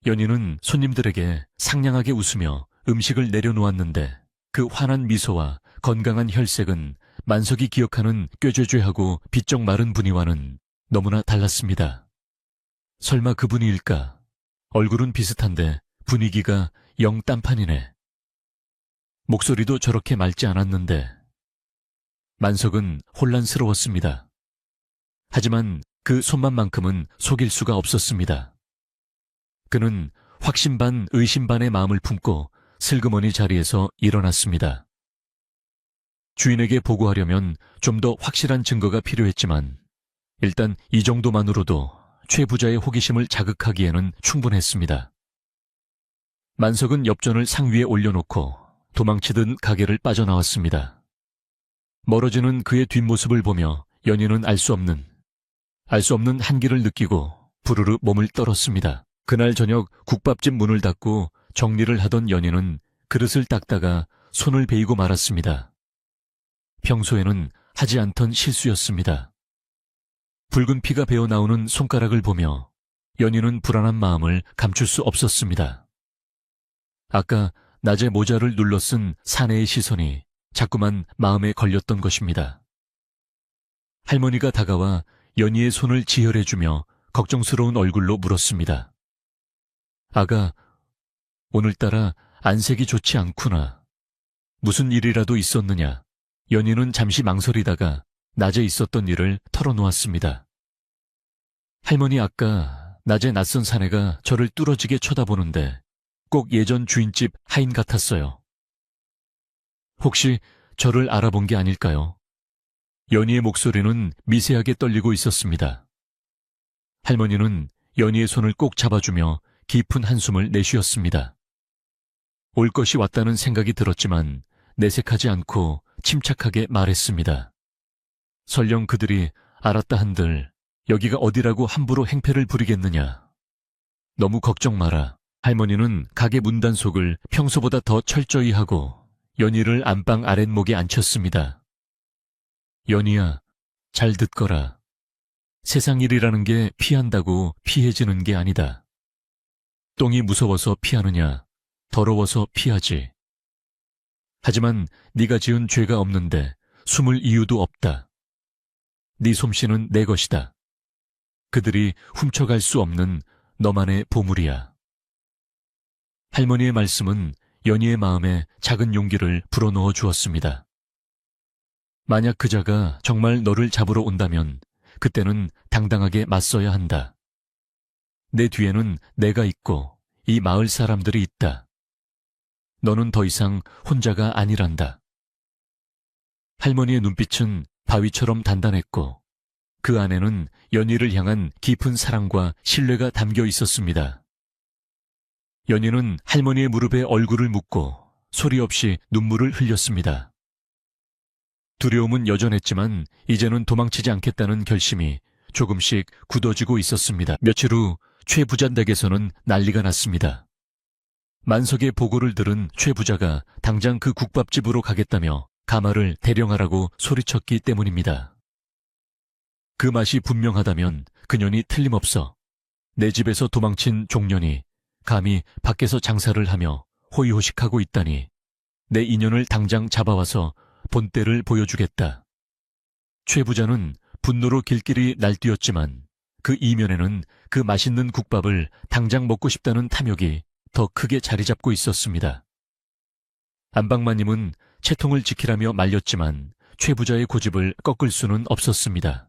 연희는 손님들에게 상냥하게 웃으며 음식을 내려놓았는데 그 환한 미소와 건강한 혈색은 만석이 기억하는 꾀죄죄하고 비쩍 마른 분이와는 너무나 달랐습니다. 설마 그분이일까? 얼굴은 비슷한데 분위기가 영 딴판이네. 목소리도 저렇게 맑지 않았는데. 만석은 혼란스러웠습니다. 하지만 그 손맛만큼은 속일 수가 없었습니다. 그는 확신 반 의심 반의 마음을 품고 슬그머니 자리에서 일어났습니다. 주인에게 보고하려면 좀 더 확실한 증거가 필요했지만 일단 이 정도만으로도 최 부자의 호기심을 자극하기에는 충분했습니다. 만석은 엽전을 상 위에 올려놓고 도망치듯 가게를 빠져나왔습니다. 멀어지는 그의 뒷모습을 보며 연희는 알 수 없는 한기를 느끼고 부르르 몸을 떨었습니다. 그날 저녁 국밥집 문을 닫고 정리를 하던 연희는 그릇을 닦다가 손을 베이고 말았습니다. 평소에는 하지 않던 실수였습니다. 붉은 피가 배어나오는 손가락을 보며 연희는 불안한 마음을 감출 수 없었습니다. 아까 낮에 모자를 눌러 쓴 사내의 시선이 자꾸만 마음에 걸렸던 것입니다. 할머니가 다가와 연희의 손을 지혈해주며 걱정스러운 얼굴로 물었습니다. 아가, 오늘따라 안색이 좋지 않구나. 무슨 일이라도 있었느냐? 연희는 잠시 망설이다가 낮에 있었던 일을 털어놓았습니다. 할머니, 아까 낮에 낯선 사내가 저를 뚫어지게 쳐다보는데 꼭 예전 주인집 하인 같았어요. 혹시 저를 알아본 게 아닐까요? 연희의 목소리는 미세하게 떨리고 있었습니다. 할머니는 연희의 손을 꼭 잡아주며 깊은 한숨을 내쉬었습니다. 올 것이 왔다는 생각이 들었지만 내색하지 않고 침착하게 말했습니다. 설령 그들이 알았다 한들 여기가 어디라고 함부로 행패를 부리겠느냐. 너무 걱정 마라. 할머니는 가게 문단속을 평소보다 더 철저히 하고 연희를 안방 아랫목에 앉혔습니다. 연희야, 잘 듣거라. 세상 일이라는 게 피한다고 피해지는 게 아니다. 똥이 무서워서 피하느냐, 더러워서 피하지. 하지만 네가 지은 죄가 없는데 숨을 이유도 없다. 네 솜씨는 내 것이다. 그들이 훔쳐갈 수 없는 너만의 보물이야. 할머니의 말씀은 연희의 마음에 작은 용기를 불어넣어 주었습니다. 만약 그자가 정말 너를 잡으러 온다면 그때는 당당하게 맞서야 한다. 내 뒤에는 내가 있고 이 마을 사람들이 있다. 너는 더 이상 혼자가 아니란다. 할머니의 눈빛은 바위처럼 단단했고 그 안에는 연희를 향한 깊은 사랑과 신뢰가 담겨 있었습니다. 연희는 할머니의 무릎에 얼굴을 묻고 소리 없이 눈물을 흘렸습니다. 두려움은 여전했지만 이제는 도망치지 않겠다는 결심이 조금씩 굳어지고 있었습니다. 며칠 후 최 부자 댁에서는 난리가 났습니다. 만석의 보고를 들은 최 부자가 당장 그 국밥집으로 가겠다며 가마를 대령하라고 소리쳤기 때문입니다. 그 맛이 분명하다면 그년이 틀림없어 내 집에서 도망친 종년이 감히 밖에서 장사를 하며 호의호식하고 있다니 내 인연을 당장 잡아와서 본때를 보여주겠다. 최 부자는 분노로 길길이 날뛰었지만 그 이면에는 그 맛있는 국밥을 당장 먹고 싶다는 탐욕이 더 크게 자리 잡고 있었습니다. 안방마님은 채통을 지키라며 말렸지만 최 부자의 고집을 꺾을 수는 없었습니다.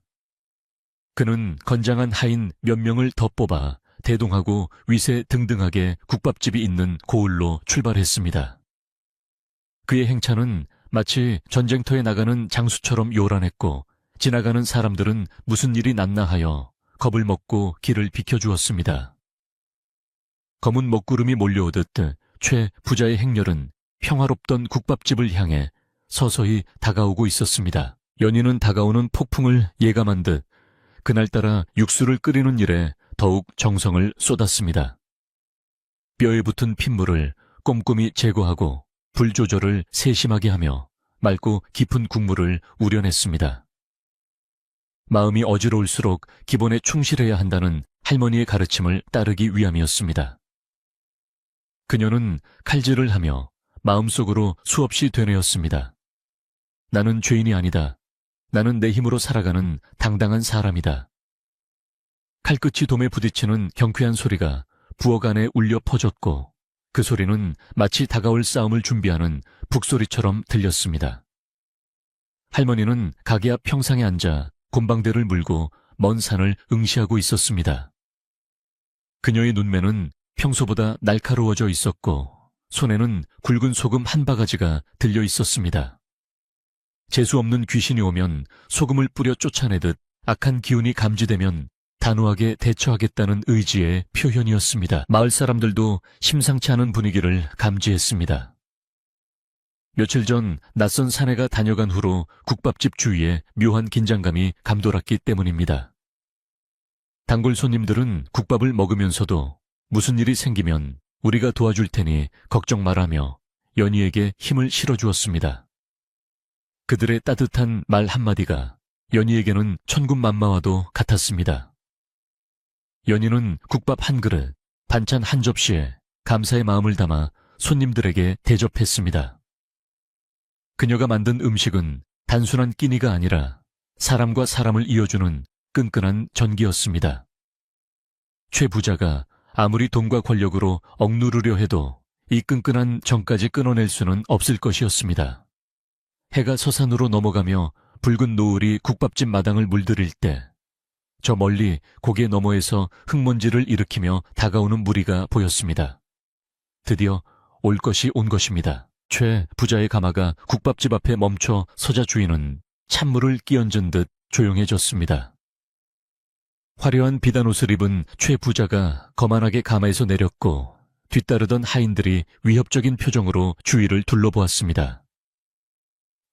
그는 건장한 하인 몇 명을 더 뽑아 대동하고 위세 등등하게 국밥집이 있는 고을로 출발했습니다. 그의 행차는 마치 전쟁터에 나가는 장수처럼 요란했고 지나가는 사람들은 무슨 일이 났나 하여 겁을 먹고 길을 비켜주었습니다. 검은 먹구름이 몰려오듯 최 부자의 행렬은 평화롭던 국밥집을 향해 서서히 다가오고 있었습니다. 연희는 다가오는 폭풍을 예감한 듯 그날따라 육수를 끓이는 일에 더욱 정성을 쏟았습니다. 뼈에 붙은 핏물을 꼼꼼히 제거하고 불 조절을 세심하게 하며 맑고 깊은 국물을 우려냈습니다. 마음이 어지러울수록 기본에 충실해야 한다는 할머니의 가르침을 따르기 위함이었습니다. 그녀는 칼질을 하며 마음속으로 수없이 되뇌었습니다. 나는 죄인이 아니다. 나는 내 힘으로 살아가는 당당한 사람이다. 칼끝이 돔에 부딪히는 경쾌한 소리가 부엌 안에 울려 퍼졌고 그 소리는 마치 다가올 싸움을 준비하는 북소리처럼 들렸습니다. 할머니는 가게 앞 평상에 앉아 곰방대를 물고 먼 산을 응시하고 있었습니다. 그녀의 눈매는 평소보다 날카로워져 있었고 손에는 굵은 소금 한 바가지가 들려 있었습니다. 재수없는 귀신이 오면 소금을 뿌려 쫓아내듯 악한 기운이 감지되면 단호하게 대처하겠다는 의지의 표현이었습니다. 마을 사람들도 심상치 않은 분위기를 감지했습니다. 며칠 전 낯선 사내가 다녀간 후로 국밥집 주위에 묘한 긴장감이 감돌았기 때문입니다. 단골 손님들은 국밥을 먹으면서도 무슨 일이 생기면 우리가 도와줄 테니 걱정 말라며 연희에게 힘을 실어주었습니다. 그들의 따뜻한 말 한마디가 연희에게는 천군만마와도 같았습니다. 연희는 국밥 한 그릇, 반찬 한 접시에 감사의 마음을 담아 손님들에게 대접했습니다. 그녀가 만든 음식은 단순한 끼니가 아니라 사람과 사람을 이어주는 끈끈한 전기였습니다. 최 부자가 아무리 돈과 권력으로 억누르려 해도 이 끈끈한 정까지 끊어낼 수는 없을 것이었습니다. 해가 서산으로 넘어가며 붉은 노을이 국밥집 마당을 물들일 때 저 멀리 고개 너머에서 흙먼지를 일으키며 다가오는 무리가 보였습니다. 드디어 올 것이 온 것입니다. 최 부자의 가마가 국밥집 앞에 멈춰 서자 주인은 찬물을 끼얹은 듯 조용해졌습니다. 화려한 비단 옷을 입은 최 부자가 거만하게 가마에서 내렸고 뒤따르던 하인들이 위협적인 표정으로 주위를 둘러보았습니다.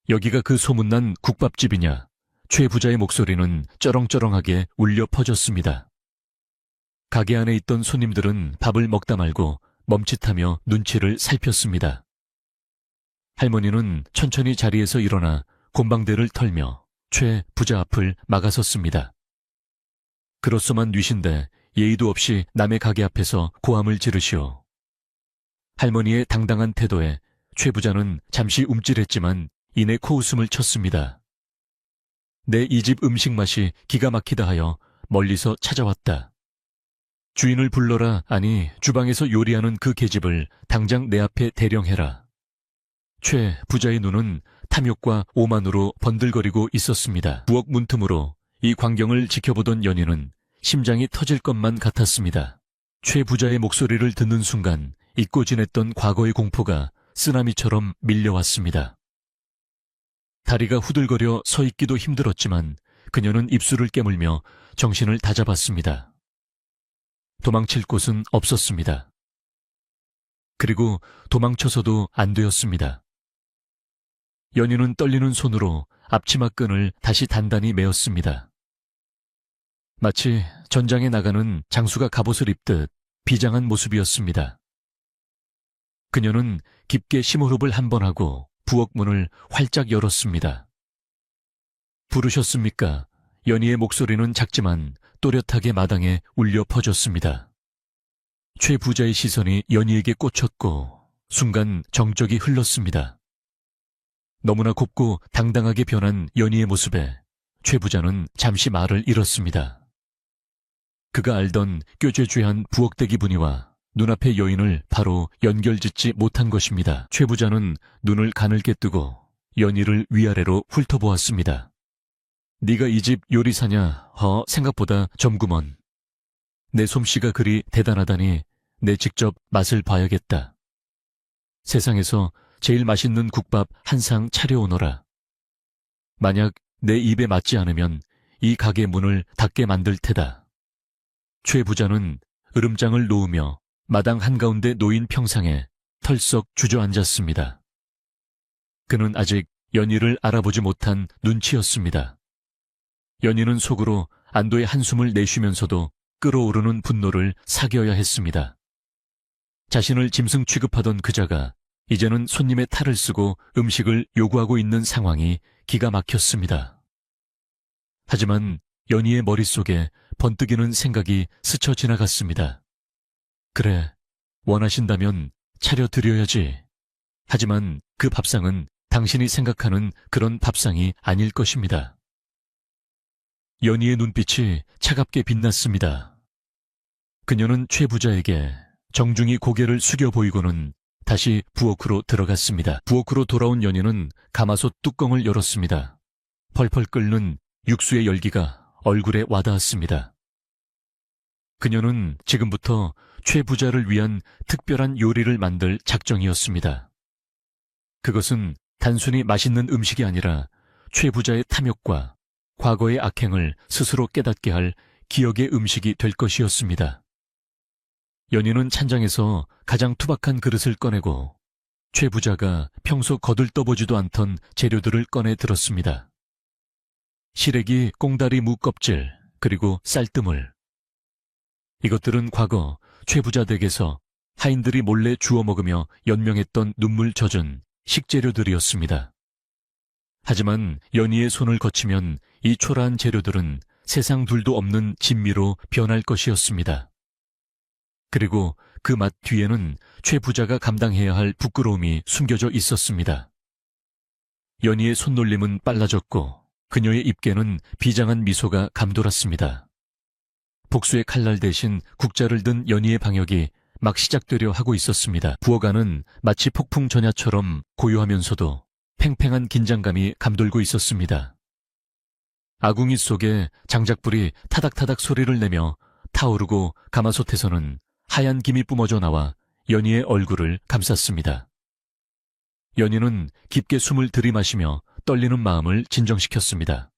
여기가 그 소문난 국밥집이냐? 최 부자의 목소리는 쩌렁쩌렁하게 울려 퍼졌습니다. 가게 안에 있던 손님들은 밥을 먹다 말고 멈칫하며 눈치를 살폈습니다. 할머니는 천천히 자리에서 일어나 곰방대를 털며 최 부자 앞을 막아섰습니다. 그렇소만 뉘신데 예의도 없이 남의 가게 앞에서 고함을 지르시오. 할머니의 당당한 태도에 최 부자는 잠시 움찔했지만 이내 코웃음을 쳤습니다. 내 이 집 음식 맛이 기가 막히다 하여 멀리서 찾아왔다. 주인을 불러라. 아니 주방에서 요리하는 그 계집을 당장 내 앞에 대령해라. 최 부자의 눈은 탐욕과 오만으로 번들거리고 있었습니다. 부엌 문틈으로 이 광경을 지켜보던 연희는 심장이 터질 것만 같았습니다. 최 부자의 목소리를 듣는 순간 잊고 지냈던 과거의 공포가 쓰나미처럼 밀려왔습니다. 다리가 후들거려 서 있기도 힘들었지만 그녀는 입술을 깨물며 정신을 다잡았습니다. 도망칠 곳은 없었습니다. 그리고 도망쳐서도 안 되었습니다. 연희는 떨리는 손으로 앞치마 끈을 다시 단단히 메었습니다. 마치 전장에 나가는 장수가 갑옷을 입듯 비장한 모습이었습니다. 그녀는 깊게 심호흡을 한 번 하고 부엌 문을 활짝 열었습니다. 부르셨습니까? 연희의 목소리는 작지만 또렷하게 마당에 울려 퍼졌습니다. 최 부자의 시선이 연희에게 꽂혔고 순간 정적이 흘렀습니다. 너무나 곱고 당당하게 변한 연희의 모습에 최 부자는 잠시 말을 잃었습니다. 그가 알던 꾀죄죄한 부엌대기 분위와 눈앞의 여인을 바로 연결짓지 못한 것입니다. 최 부자는 눈을 가늘게 뜨고 연희를 위아래로 훑어보았습니다. 네가 이 집 요리사냐? 생각보다 점구먼. 내 솜씨가 그리 대단하다니 내 직접 맛을 봐야겠다. 세상에서 제일 맛있는 국밥 한 상 차려오너라. 만약 내 입에 맞지 않으면 이 가게 문을 닫게 만들 테다. 최 부자는 으름장을 놓으며 마당 한가운데 놓인 평상에 털썩 주저앉았습니다. 그는 아직 연희를 알아보지 못한 눈치였습니다. 연희는 속으로 안도의 한숨을 내쉬면서도 끓어오르는 분노를 사겨야 했습니다. 자신을 짐승 취급하던 그자가 이제는 손님의 탈을 쓰고 음식을 요구하고 있는 상황이 기가 막혔습니다. 하지만 연희의 머릿속에 번뜩이는 생각이 스쳐 지나갔습니다. 그래, 원하신다면 차려드려야지. 하지만 그 밥상은 당신이 생각하는 그런 밥상이 아닐 것입니다. 연희의 눈빛이 차갑게 빛났습니다. 그녀는 최 부자에게 정중히 고개를 숙여 보이고는 다시 부엌으로 들어갔습니다. 부엌으로 돌아온 연희는 가마솥 뚜껑을 열었습니다. 펄펄 끓는 육수의 열기가 얼굴에 와닿았습니다. 그녀는 지금부터 최 부자를 위한 특별한 요리를 만들 작정이었습니다. 그것은 단순히 맛있는 음식이 아니라 최 부자의 탐욕과 과거의 악행을 스스로 깨닫게 할 기억의 음식이 될 것이었습니다. 연희는 찬장에서 가장 투박한 그릇을 꺼내고 최 부자가 평소 거들떠보지도 않던 재료들을 꺼내 들었습니다. 시래기, 꽁다리 무 껍질, 그리고 쌀뜨물. 이것들은 과거 최 부자 댁에서 하인들이 몰래 주워 먹으며 연명했던 눈물 젖은 식재료들이었습니다. 하지만 연희의 손을 거치면 이 초라한 재료들은 세상 둘도 없는 진미로 변할 것이었습니다. 그리고 그 맛 뒤에는 최 부자가 감당해야 할 부끄러움이 숨겨져 있었습니다. 연희의 손놀림은 빨라졌고 그녀의 입계는 비장한 미소가 감돌았습니다. 복수의 칼날 대신 국자를 든 연희의 방역이 막 시작되려 하고 있었습니다. 부엌 안은 마치 폭풍 전야처럼 고요하면서도 팽팽한 긴장감이 감돌고 있었습니다. 아궁이 속에 장작불이 타닥타닥 소리를 내며 타오르고 가마솥에서는 하얀 김이 뿜어져 나와 연희의 얼굴을 감쌌습니다. 연희는 깊게 숨을 들이마시며 떨리는 마음을 진정시켰습니다.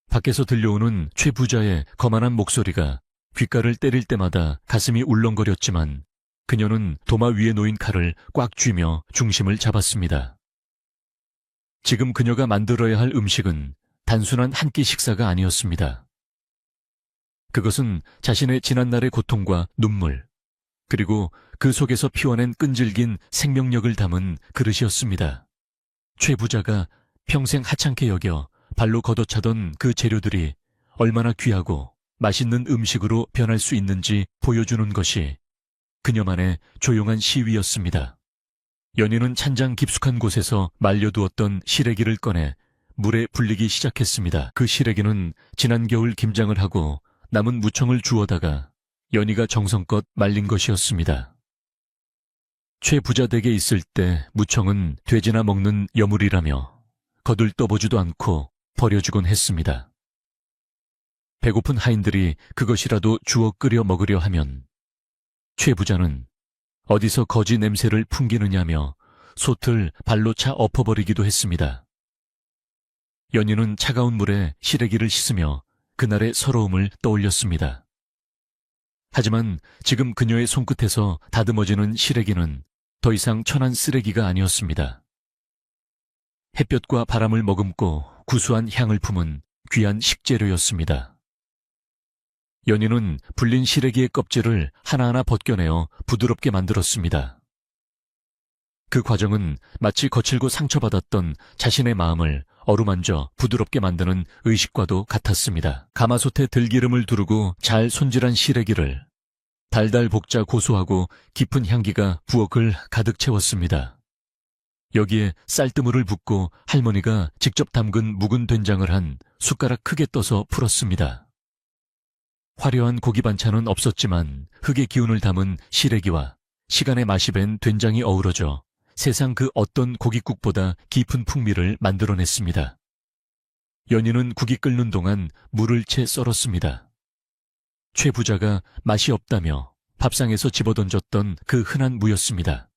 밖에서 들려오는 최 부자의 거만한 목소리가 귓가를 때릴 때마다 가슴이 울렁거렸지만 그녀는 도마 위에 놓인 칼을 꽉 쥐며 중심을 잡았습니다. 지금 그녀가 만들어야 할 음식은 단순한 한 끼 식사가 아니었습니다. 그것은 자신의 지난날의 고통과 눈물, 그리고 그 속에서 피워낸 끈질긴 생명력을 담은 그릇이었습니다. 최 부자가 평생 하찮게 여겨 발로 걷어차던 그 재료들이 얼마나 귀하고 맛있는 음식으로 변할 수 있는지 보여주는 것이 그녀만의 조용한 시위였습니다. 연희는 찬장 깊숙한 곳에서 말려두었던 시래기를 꺼내 물에 불리기 시작했습니다. 그 시래기는 지난 겨울 김장을 하고 남은 무청을 주워다가 연희가 정성껏 말린 것이었습니다. 최 부자 댁에 있을 때 무청은 돼지나 먹는 여물이라며 거들떠보지도 않고 버려주곤 했습니다. 배고픈 하인들이 그것이라도 주워 끓여 먹으려 하면 최 부자는 어디서 거지 냄새를 풍기느냐며 솥을 발로 차 엎어버리기도 했습니다. 연희는 차가운 물에 시래기를 씻으며 그날의 서러움을 떠올렸습니다. 하지만 지금 그녀의 손끝에서 다듬어지는 시래기는 더 이상 천한 쓰레기가 아니었습니다. 햇볕과 바람을 머금고 구수한 향을 품은 귀한 식재료였습니다. 연희는 불린 시래기의 껍질을 하나하나 벗겨내어 부드럽게 만들었습니다. 그 과정은 마치 거칠고 상처받았던 자신의 마음을 어루만져 부드럽게 만드는 의식과도 같았습니다. 가마솥에 들기름을 두르고 잘 손질한 시래기를 달달 볶자 고소하고 깊은 향기가 부엌을 가득 채웠습니다. 여기에 쌀뜨물을 붓고 할머니가 직접 담근 묵은 된장을 한 숟가락 크게 떠서 풀었습니다. 화려한 고기 반찬은 없었지만 흙의 기운을 담은 시래기와 시간의 맛이 밴 된장이 어우러져 세상 그 어떤 고깃국보다 깊은 풍미를 만들어냈습니다. 연희는 국이 끓는 동안 물을 채 썰었습니다. 최 부자가 맛이 없다며 밥상에서 집어던졌던 그 흔한 무였습니다.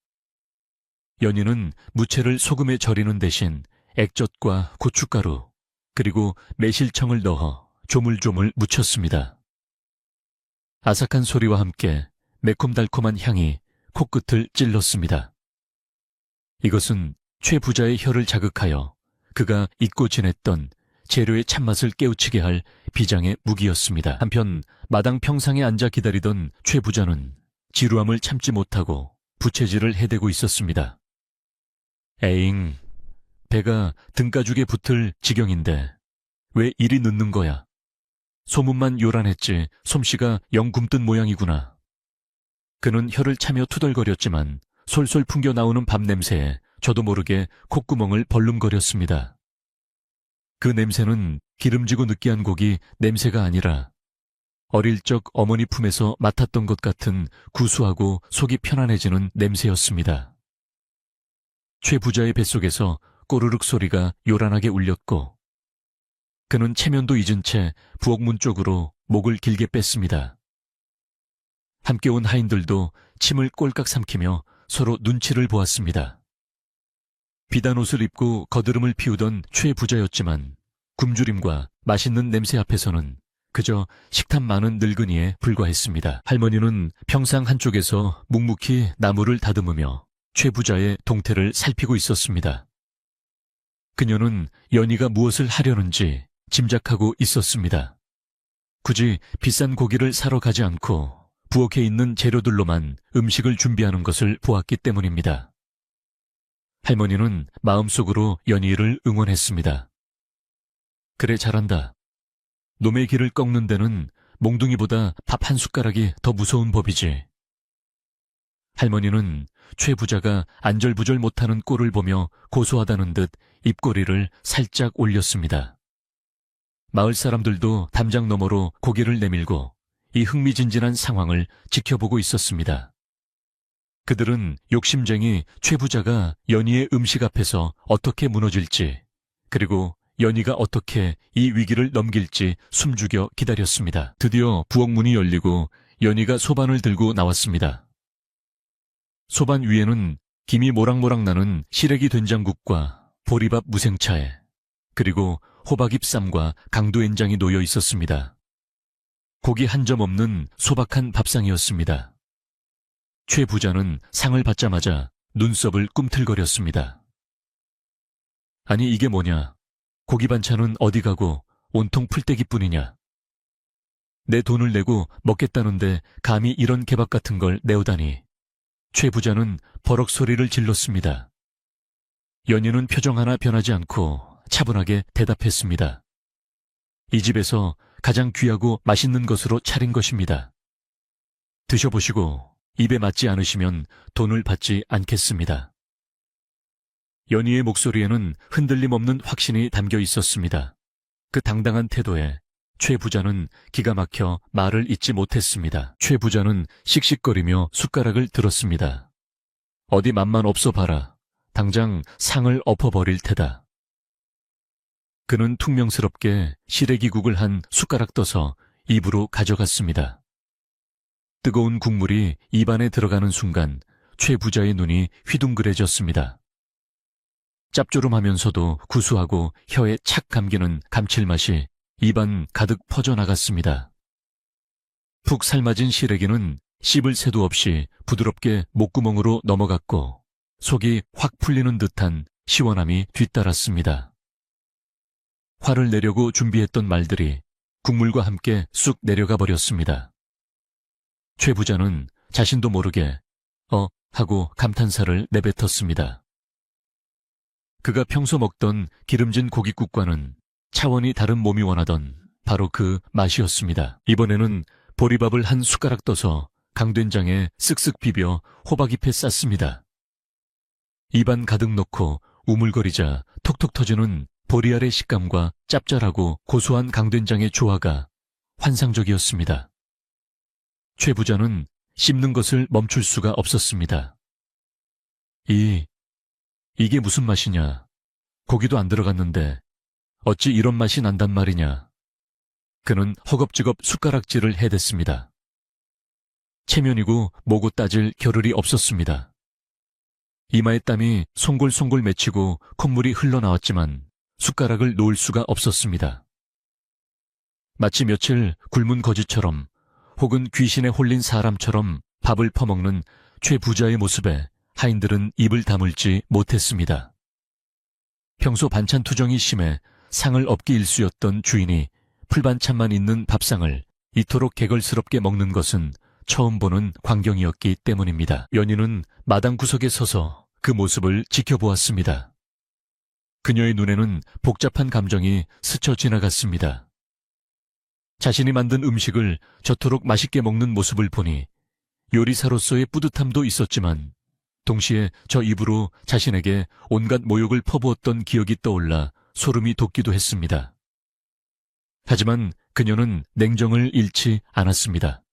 연희는 무채를 소금에 절이는 대신 액젓과 고춧가루 그리고 매실청을 넣어 조물조물 무쳤습니다. 아삭한 소리와 함께 매콤달콤한 향이 코끝을 찔렀습니다. 이것은 최 부자의 혀를 자극하여 그가 잊고 지냈던 재료의 참맛을 깨우치게 할 비장의 무기였습니다. 한편 마당 평상에 앉아 기다리던 최 부자는 지루함을 참지 못하고 부채질을 해대고 있었습니다. 에잉, 배가 등가죽에 붙을 지경인데 왜 이리 늦는 거야? 소문만 요란했지 솜씨가 영 굼뜬 모양이구나. 그는 혀를 차며 투덜거렸지만 솔솔 풍겨 나오는 밥 냄새에 저도 모르게 콧구멍을 벌름거렸습니다. 그 냄새는 기름지고 느끼한 고기 냄새가 아니라 어릴 적 어머니 품에서 맡았던 것 같은 구수하고 속이 편안해지는 냄새였습니다. 최 부자의 뱃속에서 꼬르륵 소리가 요란하게 울렸고 그는 체면도 잊은 채 부엌문 쪽으로 목을 길게 뺐습니다. 함께 온 하인들도 침을 꼴깍 삼키며 서로 눈치를 보았습니다. 비단 옷을 입고 거드름을 피우던 최 부자였지만 굶주림과 맛있는 냄새 앞에서는 그저 식탐 많은 늙은이에 불과했습니다. 할머니는 평상 한쪽에서 묵묵히 나무를 다듬으며 최 부자의 동태를 살피고 있었습니다. 그녀는 연희가 무엇을 하려는지 짐작하고 있었습니다. 굳이 비싼 고기를 사러 가지 않고 부엌에 있는 재료들로만 음식을 준비하는 것을 보았기 때문입니다. 할머니는 마음속으로 연희를 응원했습니다. 그래, 잘한다. 놈의 길을 꺾는 데는 몽둥이보다 밥 한 숟가락이 더 무서운 법이지. 할머니는 최 부자가 안절부절 못하는 꼴을 보며 고소하다는 듯 입꼬리를 살짝 올렸습니다. 마을 사람들도 담장 너머로 고개를 내밀고 이 흥미진진한 상황을 지켜보고 있었습니다. 그들은 욕심쟁이 최 부자가 연희의 음식 앞에서 어떻게 무너질지, 그리고 연희가 어떻게 이 위기를 넘길지 숨죽여 기다렸습니다. 드디어 부엌 문이 열리고 연희가 소반을 들고 나왔습니다. 소반 위에는 김이 모락모락 나는 시래기 된장국과 보리밥 무생차에, 그리고 호박잎쌈과 강도엔장이 놓여 있었습니다. 고기 한 점 없는 소박한 밥상이었습니다. 최 부자는 상을 받자마자 눈썹을 꿈틀거렸습니다. 아니, 이게 뭐냐? 고기 반찬은 어디 가고 온통 풀떼기뿐이냐? 내 돈을 내고 먹겠다는데 감히 이런 개밥 같은 걸 내오다니. 최 부자는 버럭 소리를 질렀습니다. 연희는 표정 하나 변하지 않고 차분하게 대답했습니다. 이 집에서 가장 귀하고 맛있는 것으로 차린 것입니다. 드셔보시고 입에 맞지 않으시면 돈을 받지 않겠습니다. 연희의 목소리에는 흔들림 없는 확신이 담겨 있었습니다. 그 당당한 태도에 최 부자는 기가 막혀 말을 잇지 못했습니다. 최 부자는 씩씩거리며 숟가락을 들었습니다. 어디 맘만 없어 봐라. 당장 상을 엎어버릴 테다. 그는 퉁명스럽게 시래기국을 한 숟가락 떠서 입으로 가져갔습니다. 뜨거운 국물이 입안에 들어가는 순간 최 부자의 눈이 휘둥그레졌습니다. 짭조름하면서도 구수하고 혀에 착 감기는 감칠맛이 입안 가득 퍼져나갔습니다. 푹 삶아진 시래기는 씹을 새도 없이 부드럽게 목구멍으로 넘어갔고 속이 확 풀리는 듯한 시원함이 뒤따랐습니다. 화를 내려고 준비했던 말들이 국물과 함께 쑥 내려가 버렸습니다. 최 부자는 자신도 모르게 하고 감탄사를 내뱉었습니다. 그가 평소 먹던 기름진 고깃국과는 차원이 다른 몸이 원하던 바로 그 맛이었습니다. 이번에는 보리밥을 한 숟가락 떠서 강된장에 쓱쓱 비벼 호박잎에 쌌습니다. 입안 가득 넣고 우물거리자 톡톡 터지는 보리알의 식감과 짭짤하고 고소한 강된장의 조화가 환상적이었습니다. 최 부자는 씹는 것을 멈출 수가 없었습니다. 이게 무슨 맛이냐? 고기도 안 들어갔는데 어찌 이런 맛이 난단 말이냐? 그는 허겁지겁 숟가락질을 해댔습니다. 체면이고 뭐고 따질 겨를이 없었습니다. 이마에 땀이 송골송골 맺히고 콧물이 흘러나왔지만 숟가락을 놓을 수가 없었습니다. 마치 며칠 굶은 거지처럼 혹은 귀신에 홀린 사람처럼 밥을 퍼먹는 최 부자의 모습에 하인들은 입을 다물지 못했습니다. 평소 반찬 투정이 심해 상을 업기 일쑤였던 주인이 풀반찬만 있는 밥상을 이토록 개걸스럽게 먹는 것은 처음 보는 광경이었기 때문입니다. 연희는 마당 구석에 서서 그 모습을 지켜보았습니다. 그녀의 눈에는 복잡한 감정이 스쳐 지나갔습니다. 자신이 만든 음식을 저토록 맛있게 먹는 모습을 보니 요리사로서의 뿌듯함도 있었지만 동시에 저 입으로 자신에게 온갖 모욕을 퍼부었던 기억이 떠올라 소름이 돋기도 했습니다. 하지만 그녀는 냉정을 잃지 않았습니다.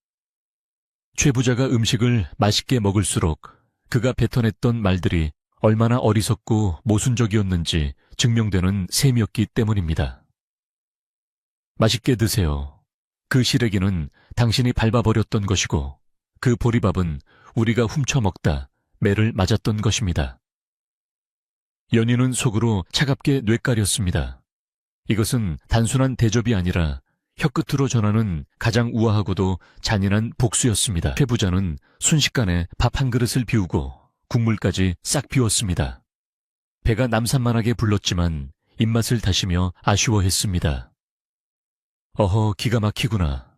최 부자가 음식을 맛있게 먹을수록 그가 뱉어냈던 말들이 얼마나 어리석고 모순적이었는지 증명되는 셈이었기 때문입니다. 맛있게 드세요. 그 시래기는 당신이 밟아버렸던 것이고 그 보리밥은 우리가 훔쳐먹다 매를 맞았던 것입니다. 연희는 속으로 차갑게 뇌까렸습니다. 이것은 단순한 대접이 아니라 혀끝으로 전하는 가장 우아하고도 잔인한 복수였습니다. 최 부자는 순식간에 밥 한 그릇을 비우고 국물까지 싹 비웠습니다. 배가 남산만하게 불렀지만 입맛을 다시며 아쉬워했습니다. 어허, 기가 막히구나.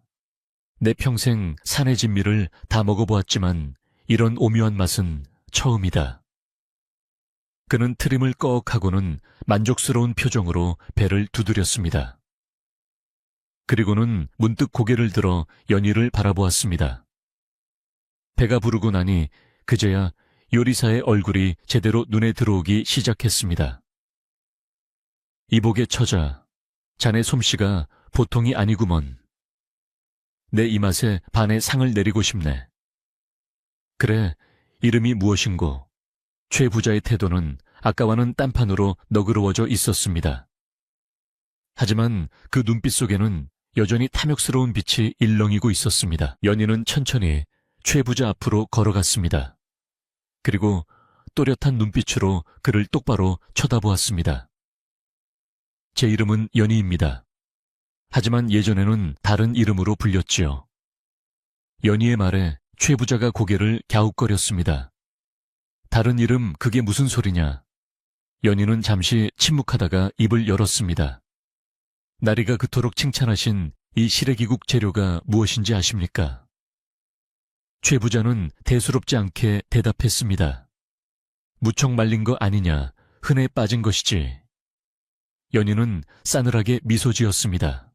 내 평생 산의 진미를 다 먹어보았지만 이런 오묘한 맛은 처음이다. 그는 트림을 꺽 하고는 만족스러운 표정으로 배를 두드렸습니다. 그리고는 문득 고개를 들어 연희를 바라보았습니다. 배가 부르고 나니 그제야 요리사의 얼굴이 제대로 눈에 들어오기 시작했습니다. 이복의 처자, 자네 솜씨가 보통이 아니구먼. 내 입맛에 반의 상을 내리고 싶네. 그래, 이름이 무엇인고? 최 부자의 태도는 아까와는 딴판으로 너그러워져 있었습니다. 하지만 그 눈빛 속에는 여전히 탐욕스러운 빛이 일렁이고 있었습니다. 연희는 천천히 최 부자 앞으로 걸어갔습니다. 그리고 또렷한 눈빛으로 그를 똑바로 쳐다보았습니다. 제 이름은 연희입니다. 하지만 예전에는 다른 이름으로 불렸지요. 연희의 말에 최 부자가 고개를 갸웃거렸습니다. 다른 이름 그게 무슨 소리냐? 연희는 잠시 침묵하다가 입을 열었습니다. 나리가 그토록 칭찬하신 이 시래기국 재료가 무엇인지 아십니까? 최 부자는 대수롭지 않게 대답했습니다. 무척 말린 거 아니냐, 흔해 빠진 것이지. 연희는 싸늘하게 미소 지었습니다.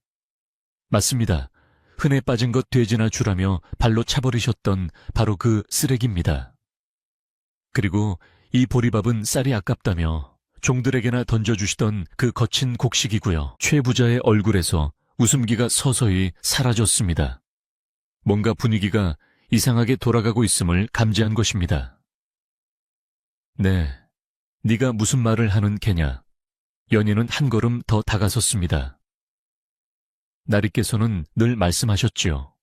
맞습니다. 흔해 빠진 것 돼지나 주라며 발로 차버리셨던 바로 그 쓰레기입니다. 그리고 이 보리밥은 쌀이 아깝다며 종들에게나 던져주시던 그 거친 곡식이고요. 최 부자의 얼굴에서 웃음기가 서서히 사라졌습니다. 뭔가 분위기가 이상하게 돌아가고 있음을 감지한 것입니다. 네, 네가 무슨 말을 하는 개냐? 연희는 한 걸음 더 다가섰습니다. 나리께서는 늘 말씀하셨지요.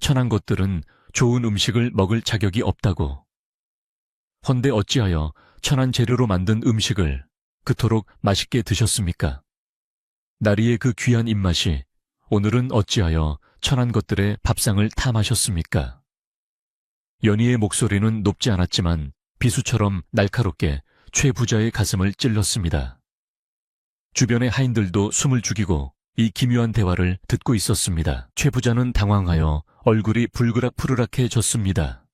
천한 것들은 좋은 음식을 먹을 자격이 없다고. 헌데 어찌하여 천한 재료로 만든 음식을 그토록 맛있게 드셨습니까? 나리의 그 귀한 입맛이 오늘은 어찌하여 천한 것들의 밥상을 탐하셨습니까? 연희의 목소리는 높지 않았지만 비수처럼 날카롭게 최 부자의 가슴을 찔렀습니다. 주변의 하인들도 숨을 죽이고 이 기묘한 대화를 듣고 있었습니다. 최 부자는 당황하여 얼굴이 불그락푸르락해졌습니다.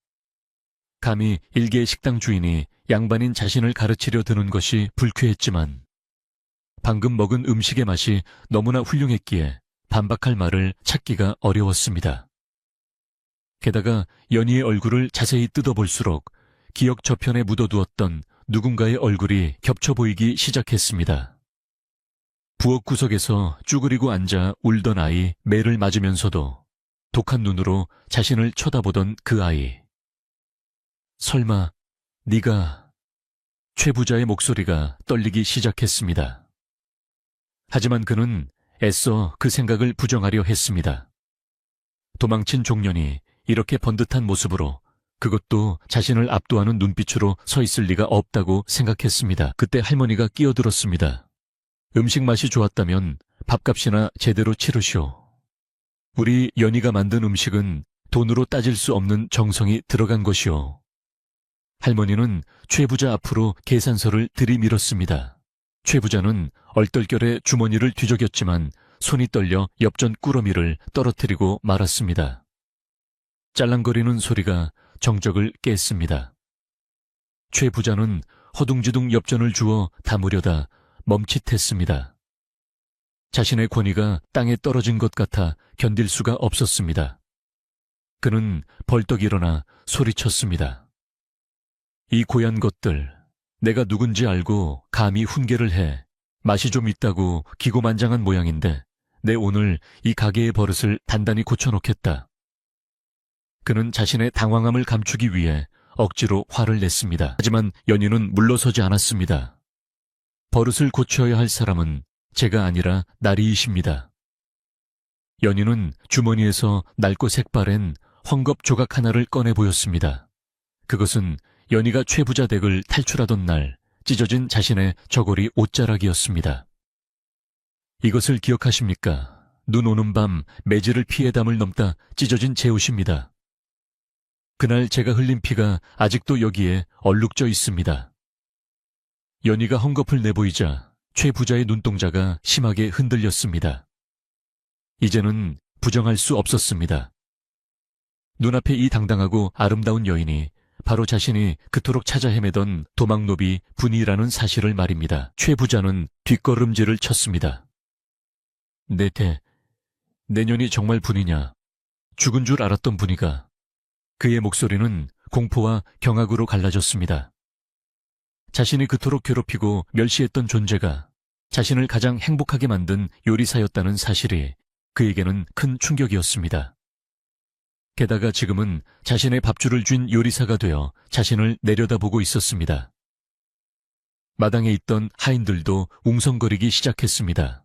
감히 일개 식당 주인이 양반인 자신을 가르치려 드는 것이 불쾌했지만 방금 먹은 음식의 맛이 너무나 훌륭했기에 반박할 말을 찾기가 어려웠습니다. 게다가 연희의 얼굴을 자세히 뜯어볼수록 기억 저편에 묻어두었던 누군가의 얼굴이 겹쳐 보이기 시작했습니다. 부엌 구석에서 쭈그리고 앉아 울던 아이, 매를 맞으면서도 독한 눈으로 자신을 쳐다보던 그 아이. 설마 네가... 최 부자의 목소리가 떨리기 시작했습니다. 하지만 그는 애써 그 생각을 부정하려 했습니다. 도망친 종년이 이렇게 번듯한 모습으로, 그것도 자신을 압도하는 눈빛으로 서 있을 리가 없다고 생각했습니다. 그때 할머니가 끼어들었습니다. 음식 맛이 좋았다면 밥값이나 제대로 치르시오. 우리 연희가 만든 음식은 돈으로 따질 수 없는 정성이 들어간 것이오. 할머니는 최 부자 앞으로 계산서를 들이밀었습니다. 최 부자는 얼떨결에 주머니를 뒤적였지만 손이 떨려 엽전 꾸러미를 떨어뜨리고 말았습니다. 짤랑거리는 소리가 정적을 깼습니다. 최 부자는 허둥지둥 엽전을 주워 담으려다 멈칫했습니다. 자신의 권위가 땅에 떨어진 것 같아 견딜 수가 없었습니다. 그는 벌떡 일어나 소리쳤습니다. 이 고얀 것들, 내가 누군지 알고 감히 훈계를 해. 맛이 좀 있다고 기고만장한 모양인데 내 오늘 이 가게의 버릇을 단단히 고쳐놓겠다. 그는 자신의 당황함을 감추기 위해 억지로 화를 냈습니다. 하지만 연희는 물러서지 않았습니다. 버릇을 고쳐야 할 사람은 제가 아니라 나리이십니다. 연희는 주머니에서 낡고 색바랜 헝겊 조각 하나를 꺼내 보였습니다. 그것은 연희가 최 부자 댁을 탈출하던 날 찢어진 자신의 저고리 옷자락이었습니다. 이것을 기억하십니까? 눈 오는 밤 매질을 피해 담을 넘다 찢어진 제 옷입니다. 그날 제가 흘린 피가 아직도 여기에 얼룩져 있습니다. 연희가 헝겊을 내보이자 최 부자의 눈동자가 심하게 흔들렸습니다. 이제는 부정할 수 없었습니다. 눈앞에 이 당당하고 아름다운 여인이 바로 자신이 그토록 찾아 헤매던 도망노비 분이라는 사실을 말입니다. 최 부자는 뒷걸음질을 쳤습니다. 내년이 정말 분이냐? 죽은 줄 알았던 분이가. 그의 목소리는 공포와 경악으로 갈라졌습니다. 자신이 그토록 괴롭히고 멸시했던 존재가 자신을 가장 행복하게 만든 요리사였다는 사실이 그에게는 큰 충격이었습니다. 게다가 지금은 자신의 밥줄을 쥔 요리사가 되어 자신을 내려다보고 있었습니다. 마당에 있던 하인들도 웅성거리기 시작했습니다.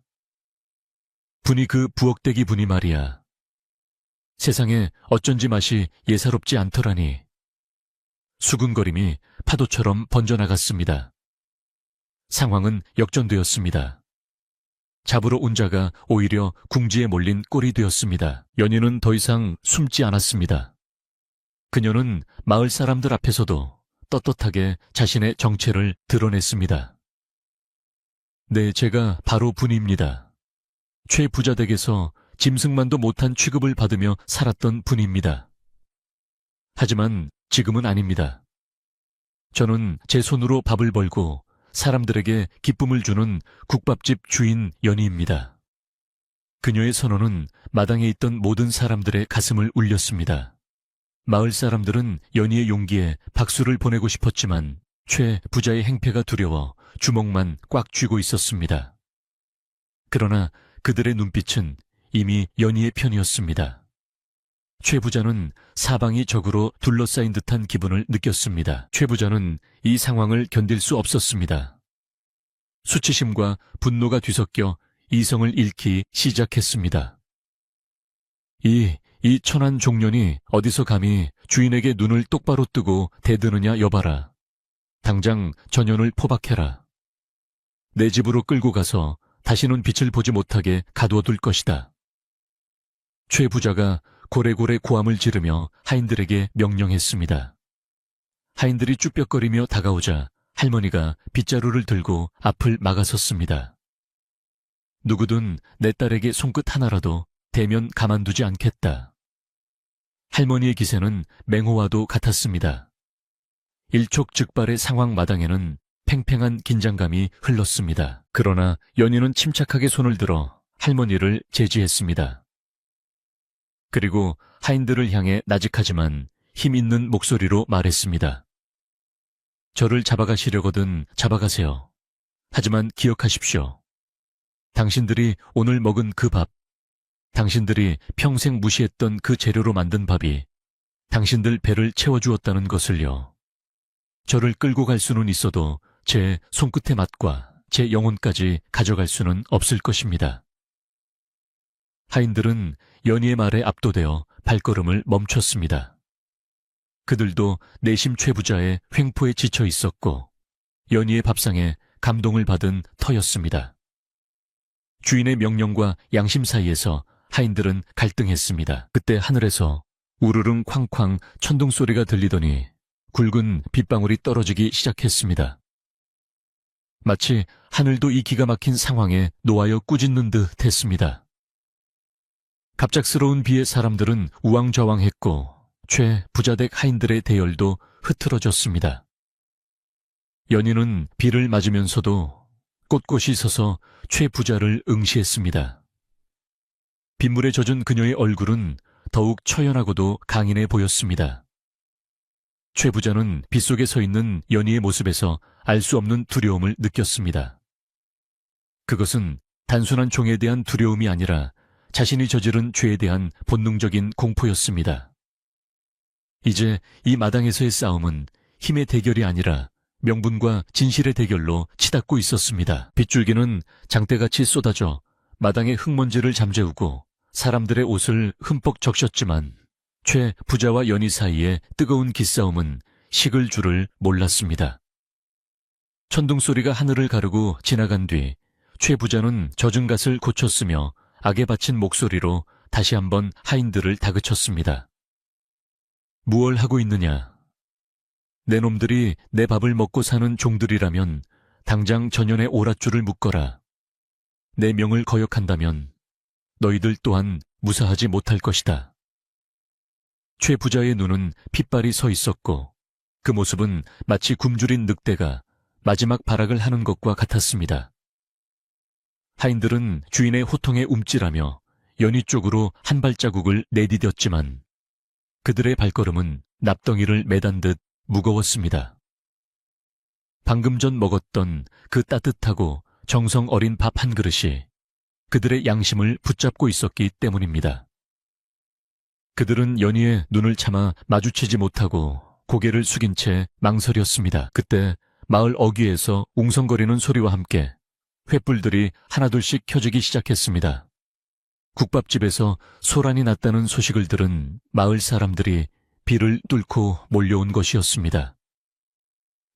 분이 그 부엌대기 분이 말이야. 세상에 어쩐지 맛이 예사롭지 않더라니. 수군거림이 파도처럼 번져나갔습니다. 상황은 역전되었습니다. 잡으러 온 자가 오히려 궁지에 몰린 꼴이 되었습니다. 연희는 더 이상 숨지 않았습니다. 그녀는 마을 사람들 앞에서도 떳떳하게 자신의 정체를 드러냈습니다. 네, 제가 바로 분입니다. 최 부자 댁에서 짐승만도 못한 취급을 받으며 살았던 분입니다. 하지만 지금은 아닙니다. 저는 제 손으로 밥을 벌고 사람들에게 기쁨을 주는 국밥집 주인 연희입니다. 그녀의 선언은 마당에 있던 모든 사람들의 가슴을 울렸습니다. 마을 사람들은 연희의 용기에 박수를 보내고 싶었지만 최 부자의 행패가 두려워 주먹만 꽉 쥐고 있었습니다. 그러나 그들의 눈빛은 이미 연희의 편이었습니다. 최 부자는 사방이 적으로 둘러싸인 듯한 기분을 느꼈습니다. 최 부자는 이 상황을 견딜 수 없었습니다. 수치심과 분노가 뒤섞여 이성을 잃기 시작했습니다. 이 천한 종년이 어디서 감히 주인에게 눈을 똑바로 뜨고 대드느냐 여봐라. 당장 전연을 포박해라. 내 집으로 끌고 가서 다시는 빛을 보지 못하게 가두어둘 것이다. 최 부자가 고래고래 고함을 지르며 하인들에게 명령했습니다. 하인들이 쭈뼛거리며 다가오자 할머니가 빗자루를 들고 앞을 막아섰습니다. 누구든 내 딸에게 손끝 하나라도 대면 가만두지 않겠다. 할머니의 기세는 맹호와도 같았습니다. 일촉즉발의 상황 마당에는 팽팽한 긴장감이 흘렀습니다. 그러나 연희는 침착하게 손을 들어 할머니를 제지했습니다. 그리고 하인들을 향해 나직하지만 힘 있는 목소리로 말했습니다. 저를 잡아가시려거든 잡아가세요. 하지만 기억하십시오. 당신들이 오늘 먹은 그 밥, 당신들이 평생 무시했던 그 재료로 만든 밥이 당신들 배를 채워주었다는 것을요. 저를 끌고 갈 수는 있어도 제 손끝의 맛과 제 영혼까지 가져갈 수는 없을 것입니다. 하인들은 연희의 말에 압도되어 발걸음을 멈췄습니다. 그들도 내심 최 부자의 횡포에 지쳐 있었고 연희의 밥상에 감동을 받은 터였습니다. 주인의 명령과 양심 사이에서 하인들은 갈등했습니다. 그때 하늘에서 우르릉 쾅쾅 천둥 소리가 들리더니 굵은 빗방울이 떨어지기 시작했습니다. 마치 하늘도 이 기가 막힌 상황에 놓아여 꾸짖는 듯 했습니다. 갑작스러운 비에 사람들은 우왕좌왕했고 최 부자댁 하인들의 대열도 흐트러졌습니다. 연희는 비를 맞으면서도 꼿꼿이 서서 최 부자를 응시했습니다. 빗물에 젖은 그녀의 얼굴은 더욱 처연하고도 강인해 보였습니다. 최 부자는 빗속에 서 있는 연희의 모습에서 알 수 없는 두려움을 느꼈습니다. 그것은 단순한 종에 대한 두려움이 아니라 자신이 저지른 죄에 대한 본능적인 공포였습니다. 이제 이 마당에서의 싸움은 힘의 대결이 아니라 명분과 진실의 대결로 치닫고 있었습니다. 빗줄기는 장대같이 쏟아져 마당의 흙먼지를 잠재우고 사람들의 옷을 흠뻑 적셨지만 최 부자와 연희 사이의 뜨거운 기싸움은 식을 줄을 몰랐습니다. 천둥 소리가 하늘을 가르고 지나간 뒤 최 부자는 젖은 갓을 고쳤으며 악에 바친 목소리로 다시 한번 하인들을 다그쳤습니다. 무얼 하고 있느냐? 내 놈들이 내 밥을 먹고 사는 종들이라면 당장 전연의 오랏줄을 묶어라. 내 명을 거역한다면 너희들 또한 무사하지 못할 것이다. 최 부자의 눈은 핏발이 서 있었고 그 모습은 마치 굶주린 늑대가 마지막 발악을 하는 것과 같았습니다. 하인들은 주인의 호통에 움찔하며 연희 쪽으로 한 발자국을 내디뎠지만 그들의 발걸음은 납덩이를 매단 듯 무거웠습니다. 방금 전 먹었던 그 따뜻하고 정성 어린 밥 한 그릇이 그들의 양심을 붙잡고 있었기 때문입니다. 그들은 연희의 눈을 참아 마주치지 못하고 고개를 숙인 채 망설였습니다. 그때 마을 어귀에서 웅성거리는 소리와 함께 횃불들이 하나둘씩 켜지기 시작했습니다. 국밥집에서 소란이 났다는 소식을 들은 마을 사람들이 비를 뚫고 몰려온 것이었습니다.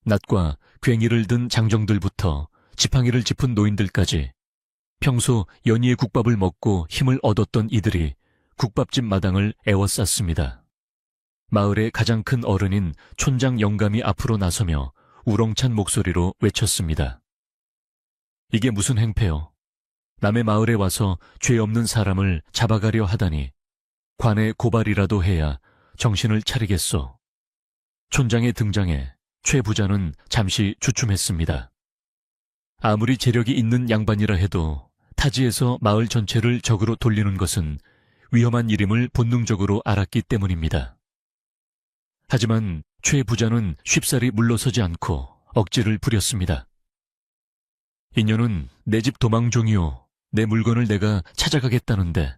낫과 괭이를 든 장정들부터 지팡이를 짚은 노인들까지 평소 연희의 국밥을 먹고 힘을 얻었던 이들이 국밥집 마당을 에워쌌습니다. 마을의 가장 큰 어른인 촌장 영감이 앞으로 나서며 우렁찬 목소리로 외쳤습니다. 이게 무슨 행패요? 남의 마을에 와서 죄 없는 사람을 잡아가려 하다니 관에 고발이라도 해야 정신을 차리겠소. 촌장의 등장에 최 부자는 잠시 주춤했습니다. 아무리 재력이 있는 양반이라 해도 타지에서 마을 전체를 적으로 돌리는 것은 위험한 일임을 본능적으로 알았기 때문입니다. 하지만 최 부자는 쉽사리 물러서지 않고 억지를 부렸습니다. 인연은 내 집 도망종이요. 내 물건을 내가 찾아가겠다는데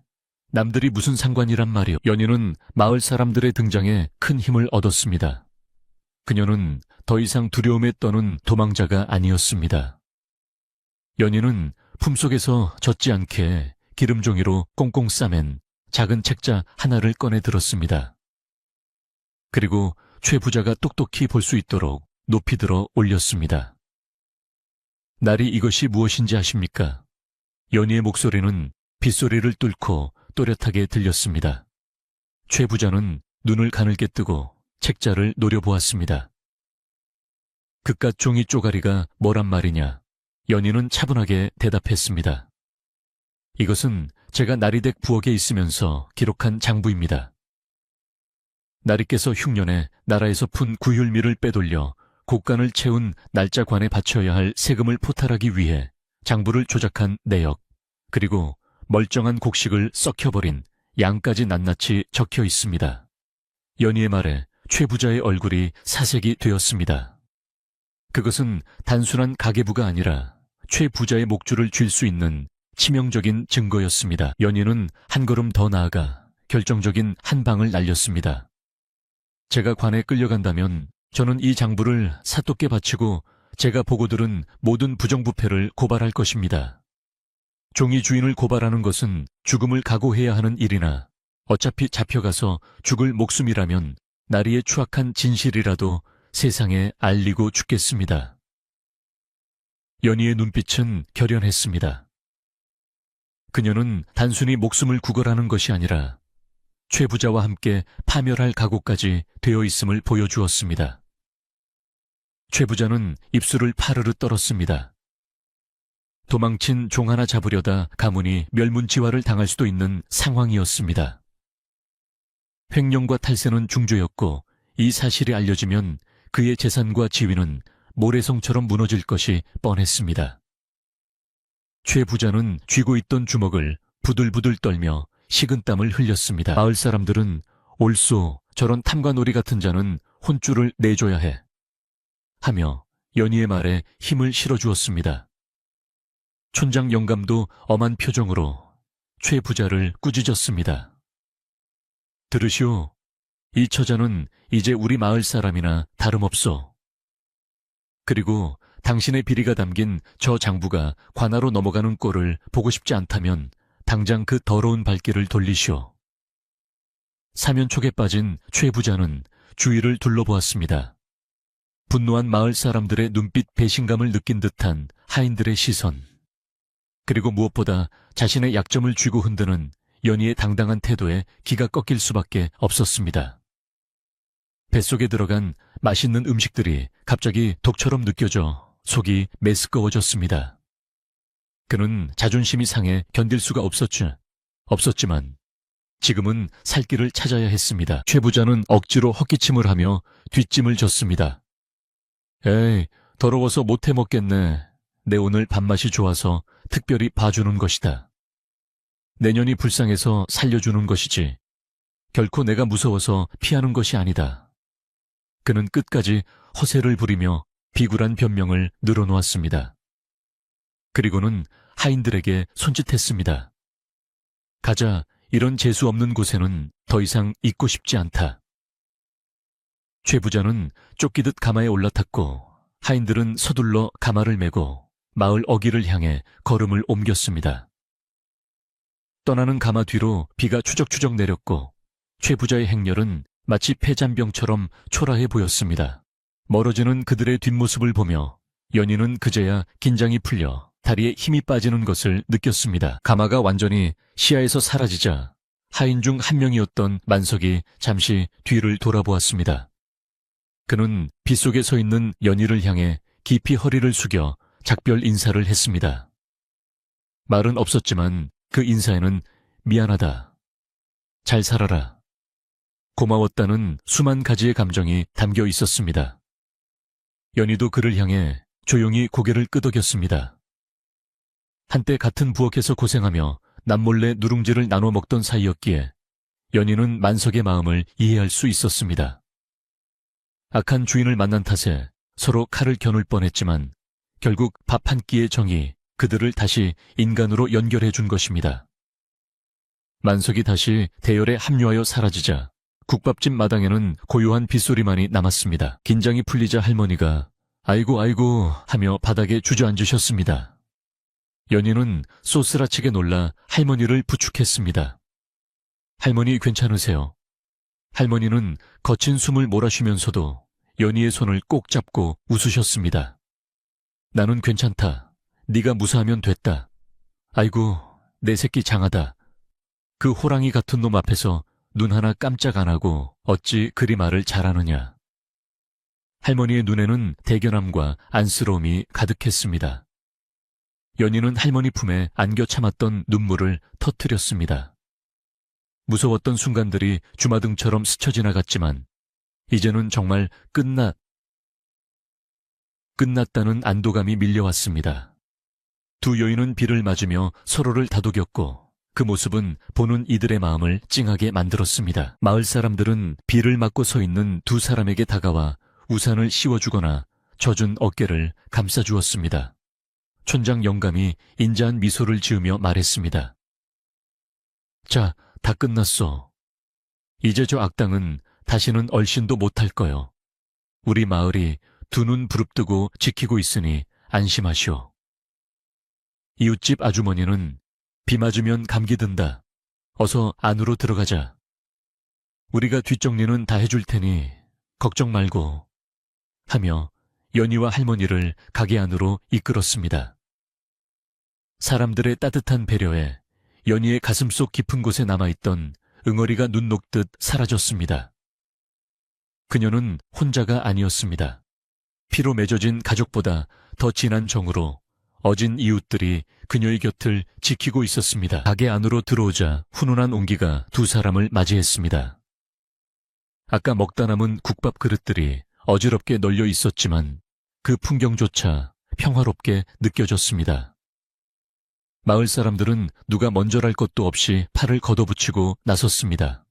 남들이 무슨 상관이란 말이오. 연희는 마을 사람들의 등장에 큰 힘을 얻었습니다. 그녀는 더 이상 두려움에 떠는 도망자가 아니었습니다. 연희는 품속에서 젖지 않게 기름종이로 꽁꽁 싸맨 작은 책자 하나를 꺼내 들었습니다. 그리고 최 부자가 똑똑히 볼 수 있도록 높이 들어 올렸습니다. 날이 이것이 무엇인지 아십니까? 연희의 목소리는 빗소리를 뚫고 또렷하게 들렸습니다. 최 부자는 눈을 가늘게 뜨고 책자를 노려보았습니다. 그깟 종이 쪼가리가 뭐란 말이냐? 연희는 차분하게 대답했습니다. 이것은 제가 나리댁 부엌에 있으면서 기록한 장부입니다. 나리께서 흉년에 나라에서 푼 구휼미를 빼돌려 곡간을 채운 날짜관에 바쳐야 할 세금을 포탈하기 위해 장부를 조작한 내역, 그리고 멀쩡한 곡식을 썩혀버린 양까지 낱낱이 적혀 있습니다. 연희의 말에 최 부자의 얼굴이 사색이 되었습니다. 그것은 단순한 가계부가 아니라 최 부자의 목줄을 쥘 수 있는 치명적인 증거였습니다. 연희는 한 걸음 더 나아가 결정적인 한 방을 날렸습니다. 제가 관에 끌려간다면 저는 이 장부를 사또께 바치고 제가 보고 들은 모든 부정부패를 고발할 것입니다. 종이 주인을 고발하는 것은 죽음을 각오해야 하는 일이나 어차피 잡혀가서 죽을 목숨이라면 나리의 추악한 진실이라도 세상에 알리고 죽겠습니다. 연희의 눈빛은 결연했습니다. 그녀는 단순히 목숨을 구걸하는 것이 아니라 최 부자와 함께 파멸할 각오까지 되어 있음을 보여주었습니다. 최 부자는 입술을 파르르 떨었습니다. 도망친 종 하나 잡으려다 가문이 멸문지화를 당할 수도 있는 상황이었습니다. 횡령과 탈세는 중조였고 이 사실이 알려지면 그의 재산과 지위는 모래성처럼 무너질 것이 뻔했습니다. 최 부자는 쥐고 있던 주먹을 부들부들 떨며 식은땀을 흘렸습니다. 마을 사람들은 옳소, 저런 탐관오리 같은 자는 혼쭐을 내줘야 해 하며 연희의 말에 힘을 실어주었습니다. 촌장 영감도 엄한 표정으로 최 부자를 꾸짖었습니다. 들으시오. 이 처자는 이제 우리 마을 사람이나 다름없소. 그리고 당신의 비리가 담긴 저 장부가 관하로 넘어가는 꼴을 보고 싶지 않다면 당장 그 더러운 발길을 돌리시오. 사면촉에 빠진 최 부자는 주위를 둘러보았습니다. 분노한 마을 사람들의 눈빛 배신감을 느낀 듯한 하인들의 시선, 그리고 무엇보다 자신의 약점을 쥐고 흔드는 연희의 당당한 태도에 기가 꺾일 수밖에 없었습니다. 뱃속에 들어간 맛있는 음식들이 갑자기 독처럼 느껴져 속이 메스꺼워졌습니다. 그는 자존심이 상해 견딜 수가 없었지만 지금은 살 길을 찾아야 했습니다. 최 부자는 억지로 헛기침을 하며 뒷짐을 졌습니다. 에이, 더러워서 못해 먹겠네. 내 오늘 밥맛이 좋아서 특별히 봐주는 것이다. 내년이 불쌍해서 살려주는 것이지. 결코 내가 무서워서 피하는 것이 아니다. 그는 끝까지 허세를 부리며 비굴한 변명을 늘어놓았습니다. 그리고는 하인들에게 손짓했습니다. 가자, 이런 재수 없는 곳에는 더 이상 있고 싶지 않다. 최 부자는 쫓기듯 가마에 올라탔고 하인들은 서둘러 가마를 메고 마을 어귀를 향해 걸음을 옮겼습니다. 떠나는 가마 뒤로 비가 추적추적 내렸고 최 부자의 행렬은 마치 폐잔병처럼 초라해 보였습니다. 멀어지는 그들의 뒷모습을 보며 연희는 그제야 긴장이 풀려 다리에 힘이 빠지는 것을 느꼈습니다. 가마가 완전히 시야에서 사라지자 하인 중 한 명이었던 만석이 잠시 뒤를 돌아보았습니다. 그는 빗속에 서 있는 연희를 향해 깊이 허리를 숙여 작별 인사를 했습니다. 말은 없었지만 그 인사에는 미안하다, 잘 살아라, 고마웠다는 수만 가지의 감정이 담겨 있었습니다. 연희도 그를 향해 조용히 고개를 끄덕였습니다. 한때 같은 부엌에서 고생하며 남몰래 누룽지를 나눠 먹던 사이였기에 연희는 만석의 마음을 이해할 수 있었습니다. 악한 주인을 만난 탓에 서로 칼을 겨눌 뻔했지만 결국 밥 한 끼의 정이 그들을 다시 인간으로 연결해 준 것입니다. 만석이 다시 대열에 합류하여 사라지자 국밥집 마당에는 고요한 빗소리만이 남았습니다. 긴장이 풀리자 할머니가 아이고 아이고 하며 바닥에 주저앉으셨습니다. 연희는 쏘스라치게 놀라 할머니를 부축했습니다. 할머니 괜찮으세요? 할머니는 거친 숨을 몰아쉬면서도 연희의 손을 꼭 잡고 웃으셨습니다. 나는 괜찮다. 네가 무사하면 됐다. 아이고, 내 새끼 장하다. 그 호랑이 같은 놈 앞에서 눈 하나 깜짝 안 하고 어찌 그리 말을 잘하느냐. 할머니의 눈에는 대견함과 안쓰러움이 가득했습니다. 연희는 할머니 품에 안겨 참았던 눈물을 터뜨렸습니다. 무서웠던 순간들이 주마등처럼 스쳐 지나갔지만 이제는 정말 끝났다는 안도감이 밀려왔습니다. 두 여인은 비를 맞으며 서로를 다독였고 그 모습은 보는 이들의 마음을 찡하게 만들었습니다. 마을 사람들은 비를 맞고 서 있는 두 사람에게 다가와 우산을 씌워주거나 젖은 어깨를 감싸주었습니다. 촌장 영감이 인자한 미소를 지으며 말했습니다. 자, 다 끝났어. 이제 저 악당은 다시는 얼씬도 못할 거요. 우리 마을이 두 눈 부릅뜨고 지키고 있으니 안심하시오. 이웃집 아주머니는 비 맞으면 감기 든다. 어서 안으로 들어가자. 우리가 뒷정리는 다 해줄 테니 걱정 말고 하며 연희와 할머니를 가게 안으로 이끌었습니다. 사람들의 따뜻한 배려에 연희의 가슴속 깊은 곳에 남아있던 응어리가 눈 녹듯 사라졌습니다. 그녀는 혼자가 아니었습니다. 피로 맺어진 가족보다 더 진한 정으로 어진 이웃들이 그녀의 곁을 지키고 있었습니다. 가게 안으로 들어오자 훈훈한 온기가 두 사람을 맞이했습니다. 아까 먹다 남은 국밥 그릇들이 어지럽게 널려 있었지만 그 풍경조차 평화롭게 느껴졌습니다. 마을 사람들은 누가 먼저랄 것도 없이 팔을 걷어붙이고 나섰습니다.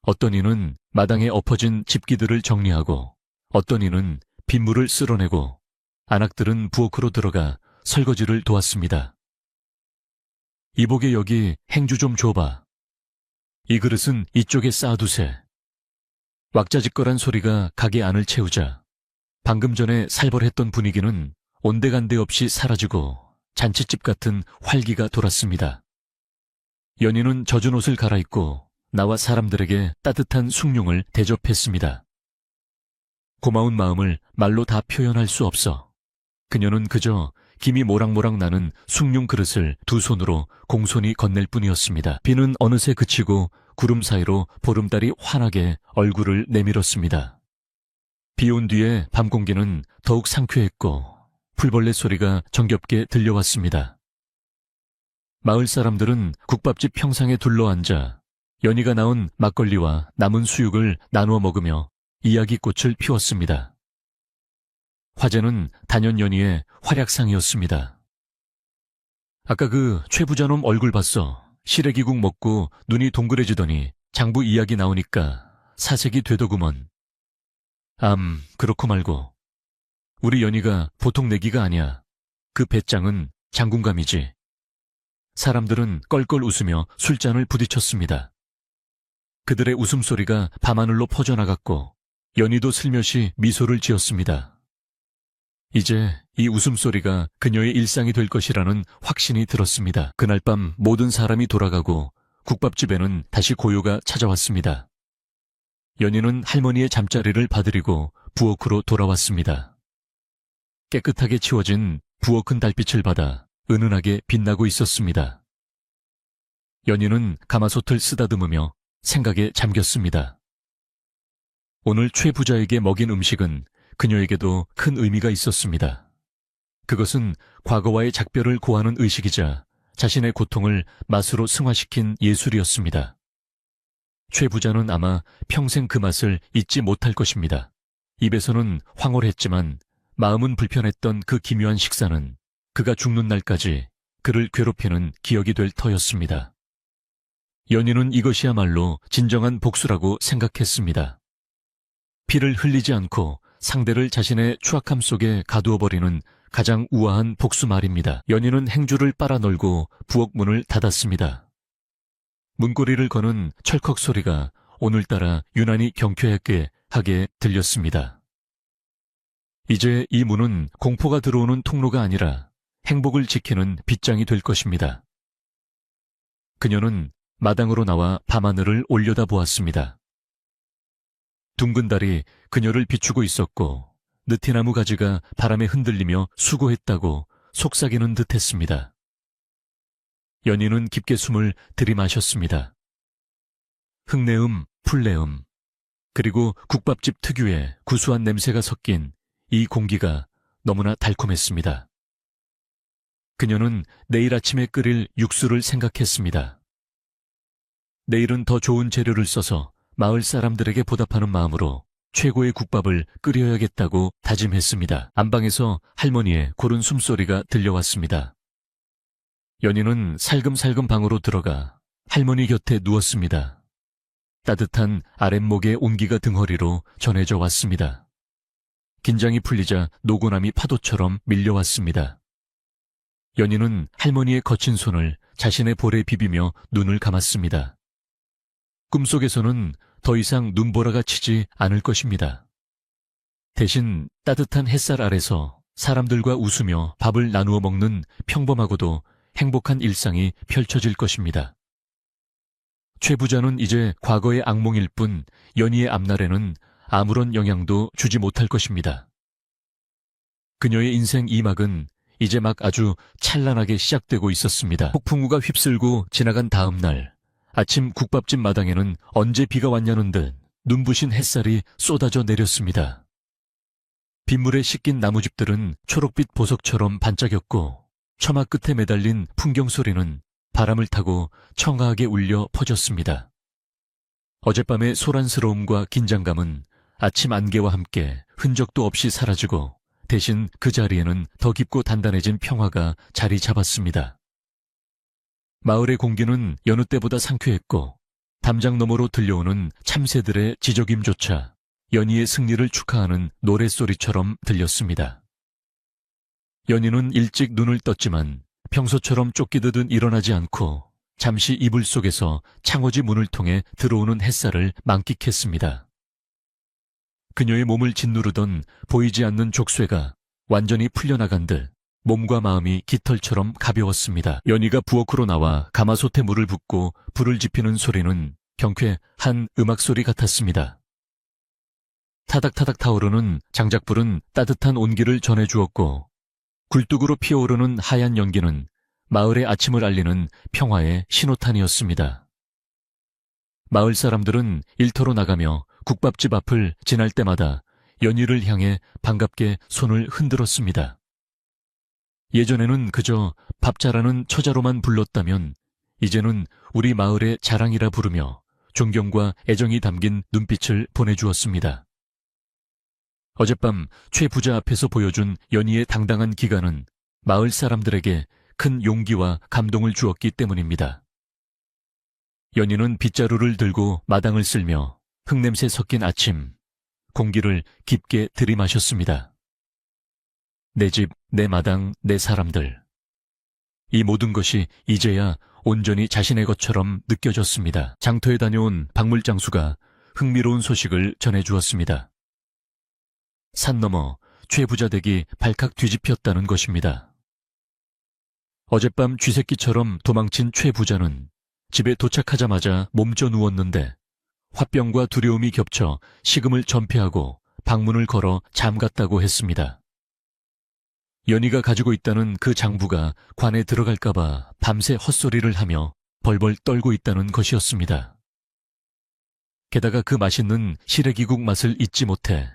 어떤 이는 마당에 엎어진 집기들을 정리하고 어떤 이는 빗물을 쓸어내고 안악들은 부엌으로 들어가 설거지를 도왔습니다. 이복에 여기 행주 좀 줘봐. 이 그릇은 이쪽에 쌓아두세. 왁자지껄한 소리가 가게 안을 채우자 방금 전에 살벌했던 분위기는 온데간데 없이 사라지고 잔칫집 같은 활기가 돌았습니다. 연희는 젖은 옷을 갈아입고 나와 사람들에게 따뜻한 숭늉을 대접했습니다. 고마운 마음을 말로 다 표현할 수 없어 그녀는 그저 김이 모락모락 나는 숭늉 그릇을 두 손으로 공손히 건넬 뿐이었습니다. 비는 어느새 그치고 구름 사이로 보름달이 환하게 얼굴을 내밀었습니다. 비 온 뒤에 밤 공기는 더욱 상쾌했고 풀벌레 소리가 정겹게 들려왔습니다. 마을 사람들은 국밥집 평상에 둘러앉아 연희가 나온 막걸리와 남은 수육을 나누어 먹으며 이야기꽃을 피웠습니다. 화제는 단연 연희의 활약상이었습니다. 아까 그 최 부자놈 얼굴 봤어. 시래기국 먹고 눈이 동그래지더니 장부 이야기 나오니까 사색이 되더구먼. 그렇고 말고. 우리 연희가 보통 내기가 아니야. 그 배짱은 장군감이지. 사람들은 껄껄 웃으며 술잔을 부딪혔습니다. 그들의 웃음소리가 밤하늘로 퍼져나갔고 연희도 슬며시 미소를 지었습니다. 이제 이 웃음소리가 그녀의 일상이 될 것이라는 확신이 들었습니다. 그날 밤 모든 사람이 돌아가고 국밥집에는 다시 고요가 찾아왔습니다. 연희는 할머니의 잠자리를 봐드리고 부엌으로 돌아왔습니다. 깨끗하게 치워진 부엌은 달빛을 받아 은은하게 빛나고 있었습니다. 연희는 가마솥을 쓰다듬으며 생각에 잠겼습니다. 오늘 최 부자에게 먹인 음식은 그녀에게도 큰 의미가 있었습니다. 그것은 과거와의 작별을 고하는 의식이자 자신의 고통을 맛으로 승화시킨 예술이었습니다. 최 부자는 아마 평생 그 맛을 잊지 못할 것입니다. 입에서는 황홀했지만 마음은 불편했던 그 기묘한 식사는 그가 죽는 날까지 그를 괴롭히는 기억이 될 터였습니다. 연희는 이것이야말로 진정한 복수라고 생각했습니다. 피를 흘리지 않고 상대를 자신의 추악함 속에 가두어버리는 가장 우아한 복수 말입니다. 연희는 행주를 빨아 널고 부엌 문을 닫았습니다. 문고리를 거는 철컥 소리가 오늘따라 유난히 경쾌하게 하게 들렸습니다. 이제 이 문은 공포가 들어오는 통로가 아니라 행복을 지키는 빗장이 될 것입니다. 그녀는 마당으로 나와 밤하늘을 올려다보았습니다. 둥근 달이 그녀를 비추고 있었고 느티나무 가지가 바람에 흔들리며 수고했다고 속삭이는 듯했습니다. 연희는 깊게 숨을 들이마셨습니다. 흙내음, 풀내음, 그리고 국밥집 특유의 구수한 냄새가 섞인 이 공기가 너무나 달콤했습니다. 그녀는 내일 아침에 끓일 육수를 생각했습니다. 내일은 더 좋은 재료를 써서 마을 사람들에게 보답하는 마음으로 최고의 국밥을 끓여야겠다고 다짐했습니다. 안방에서 할머니의 고른 숨소리가 들려왔습니다. 연희는 살금살금 방으로 들어가 할머니 곁에 누웠습니다. 따뜻한 아랫목의 온기가 등허리로 전해져 왔습니다. 긴장이 풀리자 노고남이 파도처럼 밀려왔습니다. 연희는 할머니의 거친 손을 자신의 볼에 비비며 눈을 감았습니다. 꿈속에서는 더 이상 눈보라가 치지 않을 것입니다. 대신 따뜻한 햇살 아래서 사람들과 웃으며 밥을 나누어 먹는 평범하고도 행복한 일상이 펼쳐질 것입니다. 최 부자는 이제 과거의 악몽일 뿐 연희의 앞날에는 아무런 영향도 주지 못할 것입니다. 그녀의 인생 2막은 이제 막 아주 찬란하게 시작되고 있었습니다. 폭풍우가 휩쓸고 지나간 다음 날 아침 국밥집 마당에는 언제 비가 왔냐는 듯 눈부신 햇살이 쏟아져 내렸습니다. 빗물에 씻긴 나무집들은 초록빛 보석처럼 반짝였고 처마 끝에 매달린 풍경 소리는 바람을 타고 청아하게 울려 퍼졌습니다. 어젯밤의 소란스러움과 긴장감은 아침 안개와 함께 흔적도 없이 사라지고 대신 그 자리에는 더 깊고 단단해진 평화가 자리 잡았습니다. 마을의 공기는 여느 때보다 상쾌했고 담장 너머로 들려오는 참새들의 지저귐조차 연희의 승리를 축하하는 노랫소리처럼 들렸습니다. 연희는 일찍 눈을 떴지만 평소처럼 쫓기듯은 일어나지 않고 잠시 이불 속에서 창호지 문을 통해 들어오는 햇살을 만끽했습니다. 그녀의 몸을 짓누르던 보이지 않는 족쇄가 완전히 풀려나간 듯 몸과 마음이 깃털처럼 가벼웠습니다. 연희가 부엌으로 나와 가마솥에 물을 붓고 불을 지피는 소리는 경쾌한 음악소리 같았습니다. 타닥타닥 타오르는 장작불은 따뜻한 온기를 전해주었고 굴뚝으로 피어오르는 하얀 연기는 마을의 아침을 알리는 평화의 신호탄이었습니다. 마을 사람들은 일터로 나가며 국밥집 앞을 지날 때마다 연희를 향해 반갑게 손을 흔들었습니다. 예전에는 그저 밥 잘하는 처자로만 불렀다면 이제는 우리 마을의 자랑이라 부르며 존경과 애정이 담긴 눈빛을 보내주었습니다. 어젯밤 최 부자 앞에서 보여준 연희의 당당한 기간은 마을 사람들에게 큰 용기와 감동을 주었기 때문입니다. 연희는 빗자루를 들고 마당을 쓸며 흙냄새 섞인 아침, 공기를 깊게 들이마셨습니다. 내 집, 내 마당, 내 사람들. 이 모든 것이 이제야 온전히 자신의 것처럼 느껴졌습니다. 장터에 다녀온 박물장수가 흥미로운 소식을 전해주었습니다. 산 너머 최 부자 댁이 발칵 뒤집혔다는 것입니다. 어젯밤 쥐새끼처럼 도망친 최 부자는 집에 도착하자마자 몸져 누웠는데 화병과 두려움이 겹쳐 식음을 전폐하고 방문을 걸어 잠갔다고 했습니다. 연희가 가지고 있다는 그 장부가 관에 들어갈까봐 밤새 헛소리를 하며 벌벌 떨고 있다는 것이었습니다. 게다가 그 맛있는 시래기국 맛을 잊지 못해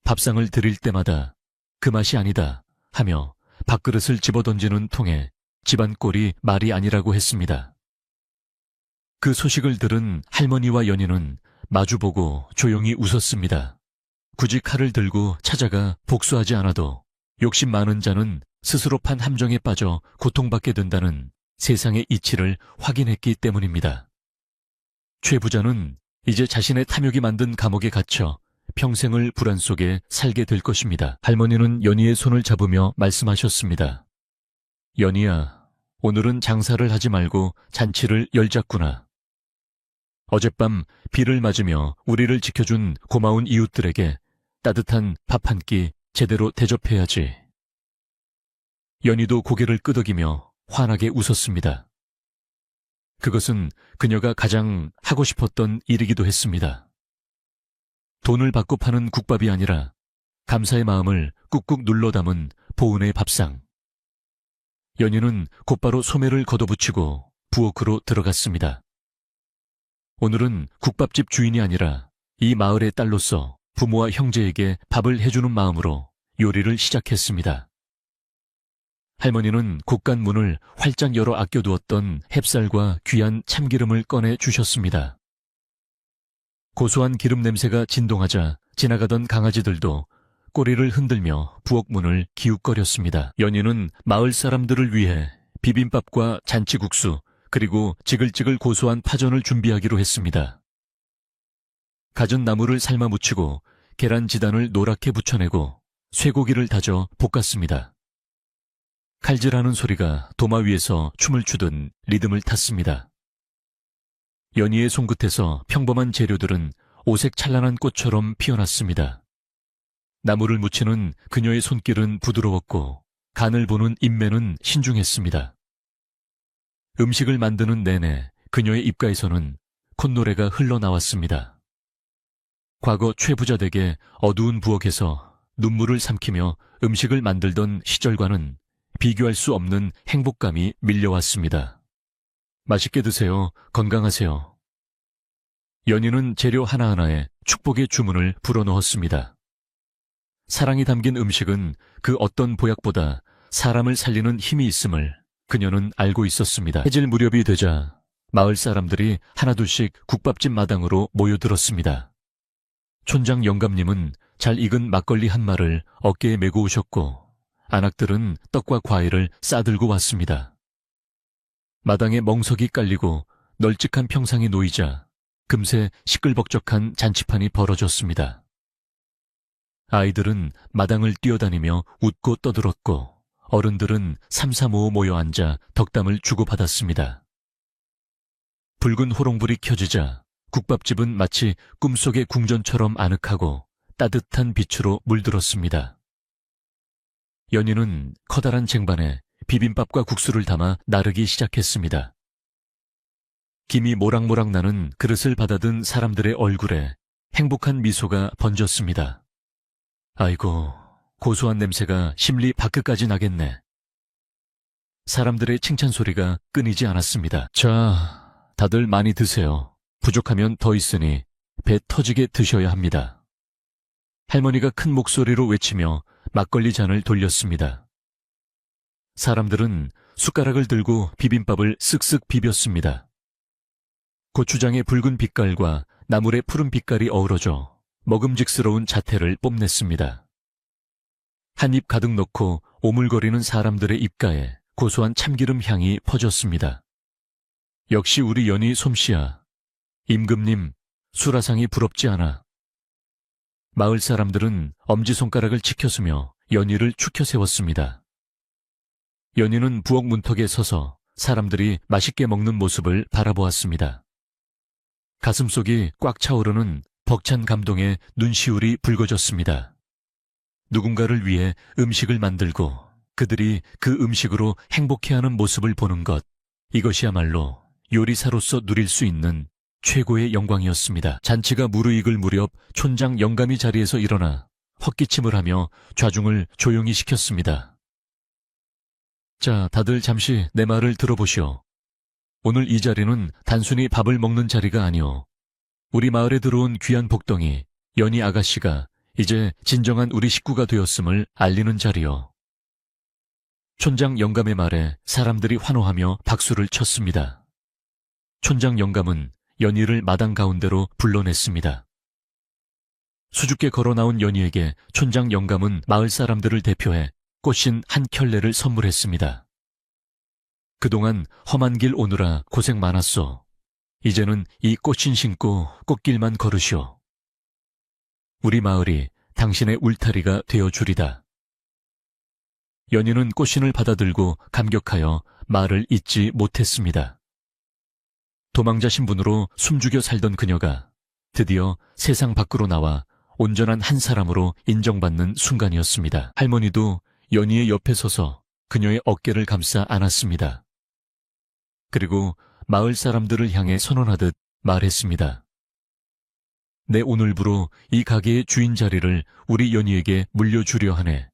밥상을 들일 때마다 그 맛이 아니다 하며 밥그릇을 집어던지는 통에 집안 꼴이 말이 아니라고 했습니다. 그 소식을 들은 할머니와 연희는 마주보고 조용히 웃었습니다. 굳이 칼을 들고 찾아가 복수하지 않아도 욕심 많은 자는 스스로 판 함정에 빠져 고통받게 된다는 세상의 이치를 확인했기 때문입니다. 최 부자는 이제 자신의 탐욕이 만든 감옥에 갇혀 평생을 불안 속에 살게 될 것입니다. 할머니는 연희의 손을 잡으며 말씀하셨습니다. 연희야, 오늘은 장사를 하지 말고 잔치를 열자꾸나. 어젯밤 비를 맞으며 우리를 지켜준 고마운 이웃들에게 따뜻한 밥 한 끼 제대로 대접해야지. 연희도 고개를 끄덕이며 환하게 웃었습니다. 그것은 그녀가 가장 하고 싶었던 일이기도 했습니다. 돈을 받고 파는 국밥이 아니라 감사의 마음을 꾹꾹 눌러 담은 보은의 밥상. 연희는 곧바로 소매를 걷어붙이고 부엌으로 들어갔습니다. 오늘은 국밥집 주인이 아니라 이 마을의 딸로서 부모와 형제에게 밥을 해주는 마음으로 요리를 시작했습니다. 할머니는 곳간 문을 활짝 열어 아껴두었던 햅쌀과 귀한 참기름을 꺼내 주셨습니다. 고소한 기름 냄새가 진동하자 지나가던 강아지들도 꼬리를 흔들며 부엌 문을 기웃거렸습니다. 연희는 마을 사람들을 위해 비빔밥과 잔치국수 그리고 지글지글 고소한 파전을 준비하기로 했습니다. 갖은 나물을 삶아 무치고 계란 지단을 노랗게 부쳐내고 쇠고기를 다져 볶았습니다. 칼질하는 소리가 도마 위에서 춤을 추듯 리듬을 탔습니다. 연희의 손끝에서 평범한 재료들은 오색 찬란한 꽃처럼 피어났습니다. 나물을 무치는 그녀의 손길은 부드러웠고 간을 보는 인매는 신중했습니다. 음식을 만드는 내내 그녀의 입가에서는 콧노래가 흘러나왔습니다. 과거 최 부자 댁의 어두운 부엌에서 눈물을 삼키며 음식을 만들던 시절과는 비교할 수 없는 행복감이 밀려왔습니다. 맛있게 드세요. 건강하세요. 연희는 재료 하나하나에 축복의 주문을 불어넣었습니다. 사랑이 담긴 음식은 그 어떤 보약보다 사람을 살리는 힘이 있음을 그녀는 알고 있었습니다. 해질 무렵이 되자 마을 사람들이 하나둘씩 국밥집 마당으로 모여들었습니다. 촌장 영감님은 잘 익은 막걸리 한 말을 어깨에 메고 오셨고 안악들은 떡과 과일을 싸들고 왔습니다. 마당에 멍석이 깔리고 널찍한 평상이 놓이자 금세 시끌벅적한 잔치판이 벌어졌습니다. 아이들은 마당을 뛰어다니며 웃고 떠들었고 어른들은 삼삼오오 모여 앉아 덕담을 주고받았습니다. 붉은 호롱불이 켜지자 국밥집은 마치 꿈속의 궁전처럼 아늑하고 따뜻한 빛으로 물들었습니다. 연희는 커다란 쟁반에 비빔밥과 국수를 담아 나르기 시작했습니다. 김이 모락모락 나는 그릇을 받아든 사람들의 얼굴에 행복한 미소가 번졌습니다. 아이고, 고소한 냄새가 심리 밖까지 나겠네. 사람들의 칭찬 소리가 끊이지 않았습니다. 자, 다들 많이 드세요. 부족하면 더 있으니 배 터지게 드셔야 합니다. 할머니가 큰 목소리로 외치며 막걸리 잔을 돌렸습니다. 사람들은 숟가락을 들고 비빔밥을 쓱쓱 비볐습니다. 고추장의 붉은 빛깔과 나물의 푸른 빛깔이 어우러져 먹음직스러운 자태를 뽐냈습니다. 한 입 가득 넣고 오물거리는 사람들의 입가에 고소한 참기름 향이 퍼졌습니다. 역시 우리 연희 솜씨야. 임금님, 수라상이 부럽지 않아. 마을 사람들은 엄지손가락을 치켜쓰며 연희를 축혀 세웠습니다. 연희는 부엌 문턱에 서서 사람들이 맛있게 먹는 모습을 바라보았습니다. 가슴속이 꽉 차오르는 벅찬 감동에 눈시울이 붉어졌습니다. 누군가를 위해 음식을 만들고 그들이 그 음식으로 행복해하는 모습을 보는 것, 이것이야말로 요리사로서 누릴 수 있는 최고의 영광이었습니다. 잔치가 무르익을 무렵 촌장 영감이 자리에서 일어나 헛기침을 하며 좌중을 조용히 시켰습니다. 자, 다들 잠시 내 말을 들어보시오. 오늘 이 자리는 단순히 밥을 먹는 자리가 아니오. 우리 마을에 들어온 귀한 복덩이 연희 아가씨가 이제 진정한 우리 식구가 되었음을 알리는 자리요. 촌장 영감의 말에 사람들이 환호하며 박수를 쳤습니다. 촌장 영감은 연희를 마당 가운데로 불러냈습니다. 수줍게 걸어 나온 연희에게 촌장 영감은 마을 사람들을 대표해 꽃신 한 켤레를 선물했습니다. 그동안 험한 길 오느라 고생 많았소. 이제는 이 꽃신 신고 꽃길만 걸으시오. 우리 마을이 당신의 울타리가 되어주리다. 연희는 꽃신을 받아들고 감격하여 말을 잇지 못했습니다. 도망자 신분으로 숨죽여 살던 그녀가 드디어 세상 밖으로 나와 온전한 한 사람으로 인정받는 순간이었습니다. 할머니도 연희의 옆에 서서 그녀의 어깨를 감싸 안았습니다. 그리고 마을 사람들을 향해 선언하듯 말했습니다. 내 오늘부로 이 가게의 주인 자리를 우리 연희에게 물려주려 하네.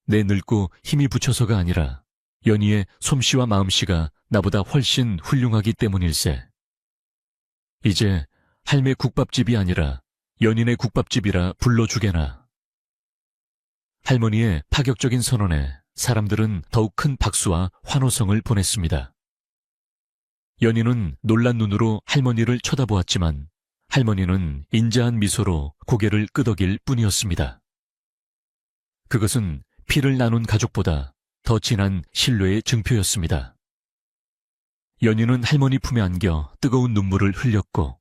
내 늙고 힘이 붙여서가 아니라 연희의 솜씨와 마음씨가 나보다 훨씬 훌륭하기 때문일세. 이제 할매 국밥집이 아니라 연인의 국밥집이라 불러주게나. 할머니의 파격적인 선언에 사람들은 더욱 큰 박수와 환호성을 보냈습니다. 연희는 놀란 눈으로 할머니를 쳐다보았지만 할머니는 인자한 미소로 고개를 끄덕일 뿐이었습니다. 그것은 피를 나눈 가족보다 더 진한 신뢰의 증표였습니다. 연희는 할머니 품에 안겨 뜨거운 눈물을 흘렸고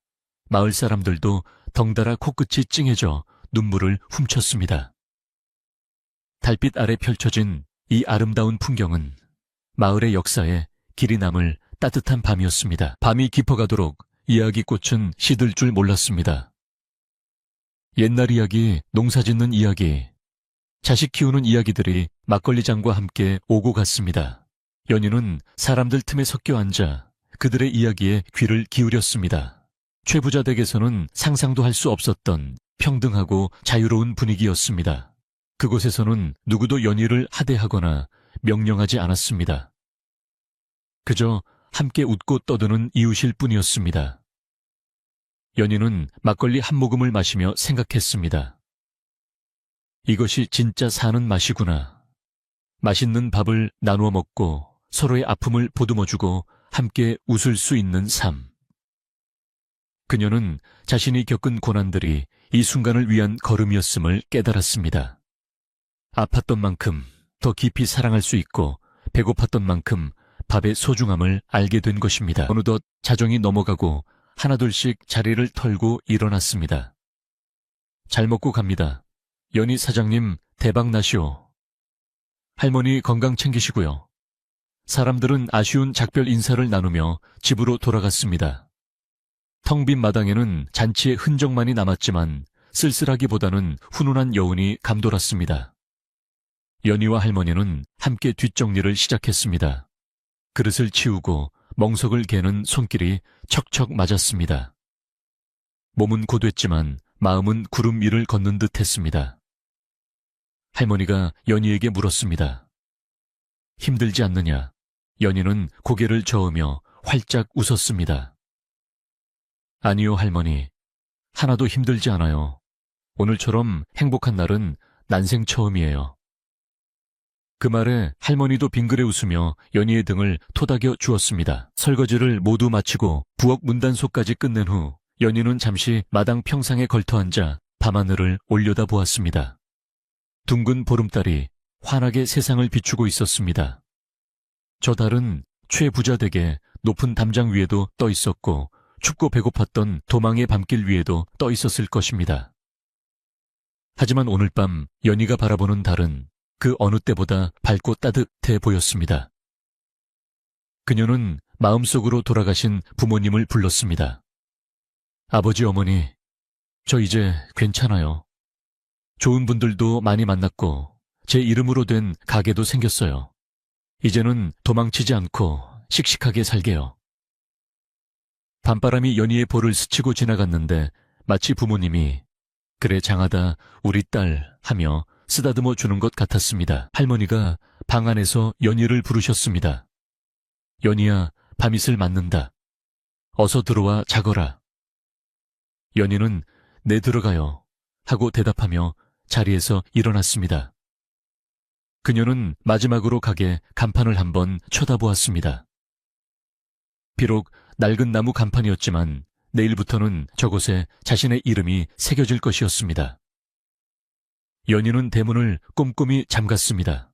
마을 사람들도 덩달아 코끝이 찡해져 눈물을 훔쳤습니다. 달빛 아래 펼쳐진 이 아름다운 풍경은 마을의 역사에 길이 남을 따뜻한 밤이었습니다. 밤이 깊어가도록 이야기꽃은 시들 줄 몰랐습니다. 옛날 이야기, 농사짓는 이야기, 자식 키우는 이야기들이 막걸리잔과 함께 오고 갔습니다. 연희는 사람들 틈에 섞여 앉아 그들의 이야기에 귀를 기울였습니다. 최부자 댁에서는 상상도 할 수 없었던 평등하고 자유로운 분위기였습니다. 그곳에서는 누구도 연희를 하대하거나 명령하지 않았습니다. 그저 함께 웃고 떠드는 이웃일 뿐이었습니다. 연희는 막걸리 한 모금을 마시며 생각했습니다. 이것이 진짜 사는 맛이구나. 맛있는 밥을 나누어 먹고 서로의 아픔을 보듬어주고 함께 웃을 수 있는 삶. 그녀는 자신이 겪은 고난들이 이 순간을 위한 걸음이었음을 깨달았습니다. 아팠던 만큼 더 깊이 사랑할 수 있고 배고팠던 만큼 밥의 소중함을 알게 된 것입니다. 어느덧 자정이 넘어가고 하나둘씩 자리를 털고 일어났습니다. 잘 먹고 갑니다. 연희 사장님 대박 나시오. 할머니 건강 챙기시고요. 사람들은 아쉬운 작별 인사를 나누며 집으로 돌아갔습니다. 텅 빈 마당에는 잔치의 흔적만이 남았지만 쓸쓸하기보다는 훈훈한 여운이 감돌았습니다. 연희와 할머니는 함께 뒷정리를 시작했습니다. 그릇을 치우고 멍석을 개는 손길이 척척 맞았습니다. 몸은 고됐지만 마음은 구름 위를 걷는 듯 했습니다. 할머니가 연희에게 물었습니다. 힘들지 않느냐? 연희는 고개를 저으며 활짝 웃었습니다. 아니요, 할머니. 하나도 힘들지 않아요. 오늘처럼 행복한 날은 난생 처음이에요. 그 말에 할머니도 빙그레 웃으며 연희의 등을 토닥여 주었습니다. 설거지를 모두 마치고 부엌 문단속까지 끝낸 후 연희는 잠시 마당 평상에 걸터앉아 밤하늘을 올려다보았습니다. 둥근 보름달이 환하게 세상을 비추고 있었습니다. 저 달은 최부자 댁의 높은 담장 위에도 떠 있었고 춥고 배고팠던 도망의 밤길 위에도 떠 있었을 것입니다. 하지만 오늘 밤 연희가 바라보는 달은 그 어느 때보다 밝고 따뜻해 보였습니다. 그녀는 마음속으로 돌아가신 부모님을 불렀습니다. 아버지, 어머니, 저 이제 괜찮아요. 좋은 분들도 많이 만났고 제 이름으로 된 가게도 생겼어요. 이제는 도망치지 않고 씩씩하게 살게요. 밤바람이 연희의 볼을 스치고 지나갔는데 마치 부모님이 그래 장하다 우리 딸 하며 쓰다듬어 주는 것 같았습니다. 할머니가 방 안에서 연희를 부르셨습니다. 연희야, 밤이슬 맞는다. 어서 들어와 자거라. 연희는 네 들어가요 하고 대답하며 자리에서 일어났습니다. 그녀는 마지막으로 가게 간판을 한번 쳐다보았습니다. 비록 낡은 나무 간판이었지만 내일부터는 저곳에 자신의 이름이 새겨질 것이었습니다. 연희는 대문을 꼼꼼히 잠갔습니다.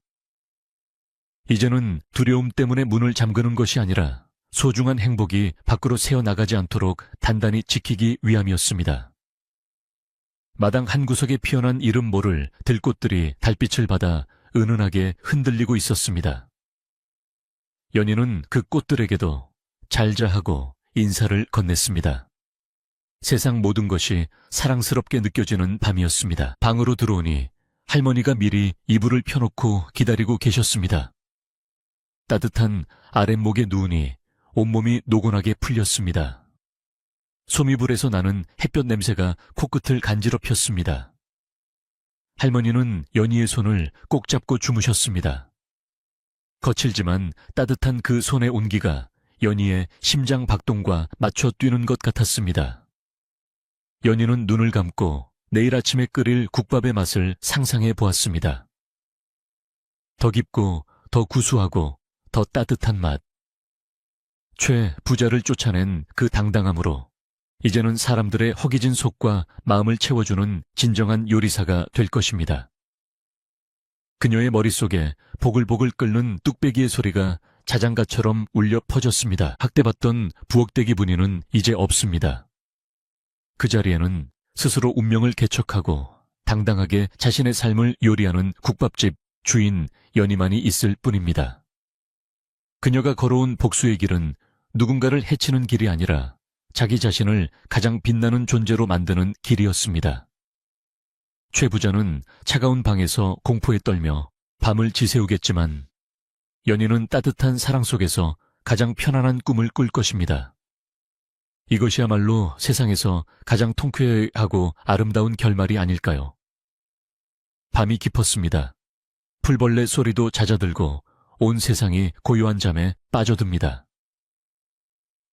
이제는 두려움 때문에 문을 잠그는 것이 아니라 소중한 행복이 밖으로 새어나가지 않도록 단단히 지키기 위함이었습니다. 마당 한 구석에 피어난 이름 모를 들꽃들이 달빛을 받아 은은하게 흔들리고 있었습니다. 연희는 그 꽃들에게도 잘자 하고 인사를 건넸습니다. 세상 모든 것이 사랑스럽게 느껴지는 밤이었습니다. 방으로 들어오니 할머니가 미리 이불을 펴놓고 기다리고 계셨습니다. 따뜻한 아랫목에 누우니 온몸이 노곤하게 풀렸습니다. 소미불에서 나는 햇볕 냄새가 코끝을 간지럽혔습니다. 할머니는 연희의 손을 꼭 잡고 주무셨습니다. 거칠지만 따뜻한 그 손의 온기가 연희의 심장 박동과 맞춰 뛰는 것 같았습니다. 연희는 눈을 감고 내일 아침에 끓일 국밥의 맛을 상상해 보았습니다. 더 깊고 더 구수하고 더 따뜻한 맛. 최 부자를 쫓아낸 그 당당함으로 이제는 사람들의 허기진 속과 마음을 채워주는 진정한 요리사가 될 것입니다. 그녀의 머릿속에 보글보글 끓는 뚝배기의 소리가 자장가처럼 울려 퍼졌습니다. 학대받던 부엌대기 분위는 이제 없습니다. 그 자리에는 스스로 운명을 개척하고 당당하게 자신의 삶을 요리하는 국밥집 주인 연희만이 있을 뿐입니다. 그녀가 걸어온 복수의 길은 누군가를 해치는 길이 아니라 자기 자신을 가장 빛나는 존재로 만드는 길이었습니다. 최 부자는 차가운 방에서 공포에 떨며 밤을 지새우겠지만 연희는 따뜻한 사랑 속에서 가장 편안한 꿈을 꿀 것입니다. 이것이야말로 세상에서 가장 통쾌하고 아름다운 결말이 아닐까요? 밤이 깊었습니다. 풀벌레 소리도 잦아들고 온 세상이 고요한 잠에 빠져듭니다.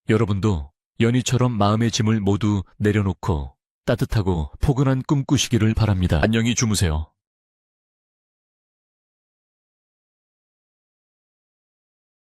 여러분도 연희처럼 마음의 짐을 모두 내려놓고 따뜻하고 포근한 꿈 꾸시기를 바랍니다. 안녕히 주무세요.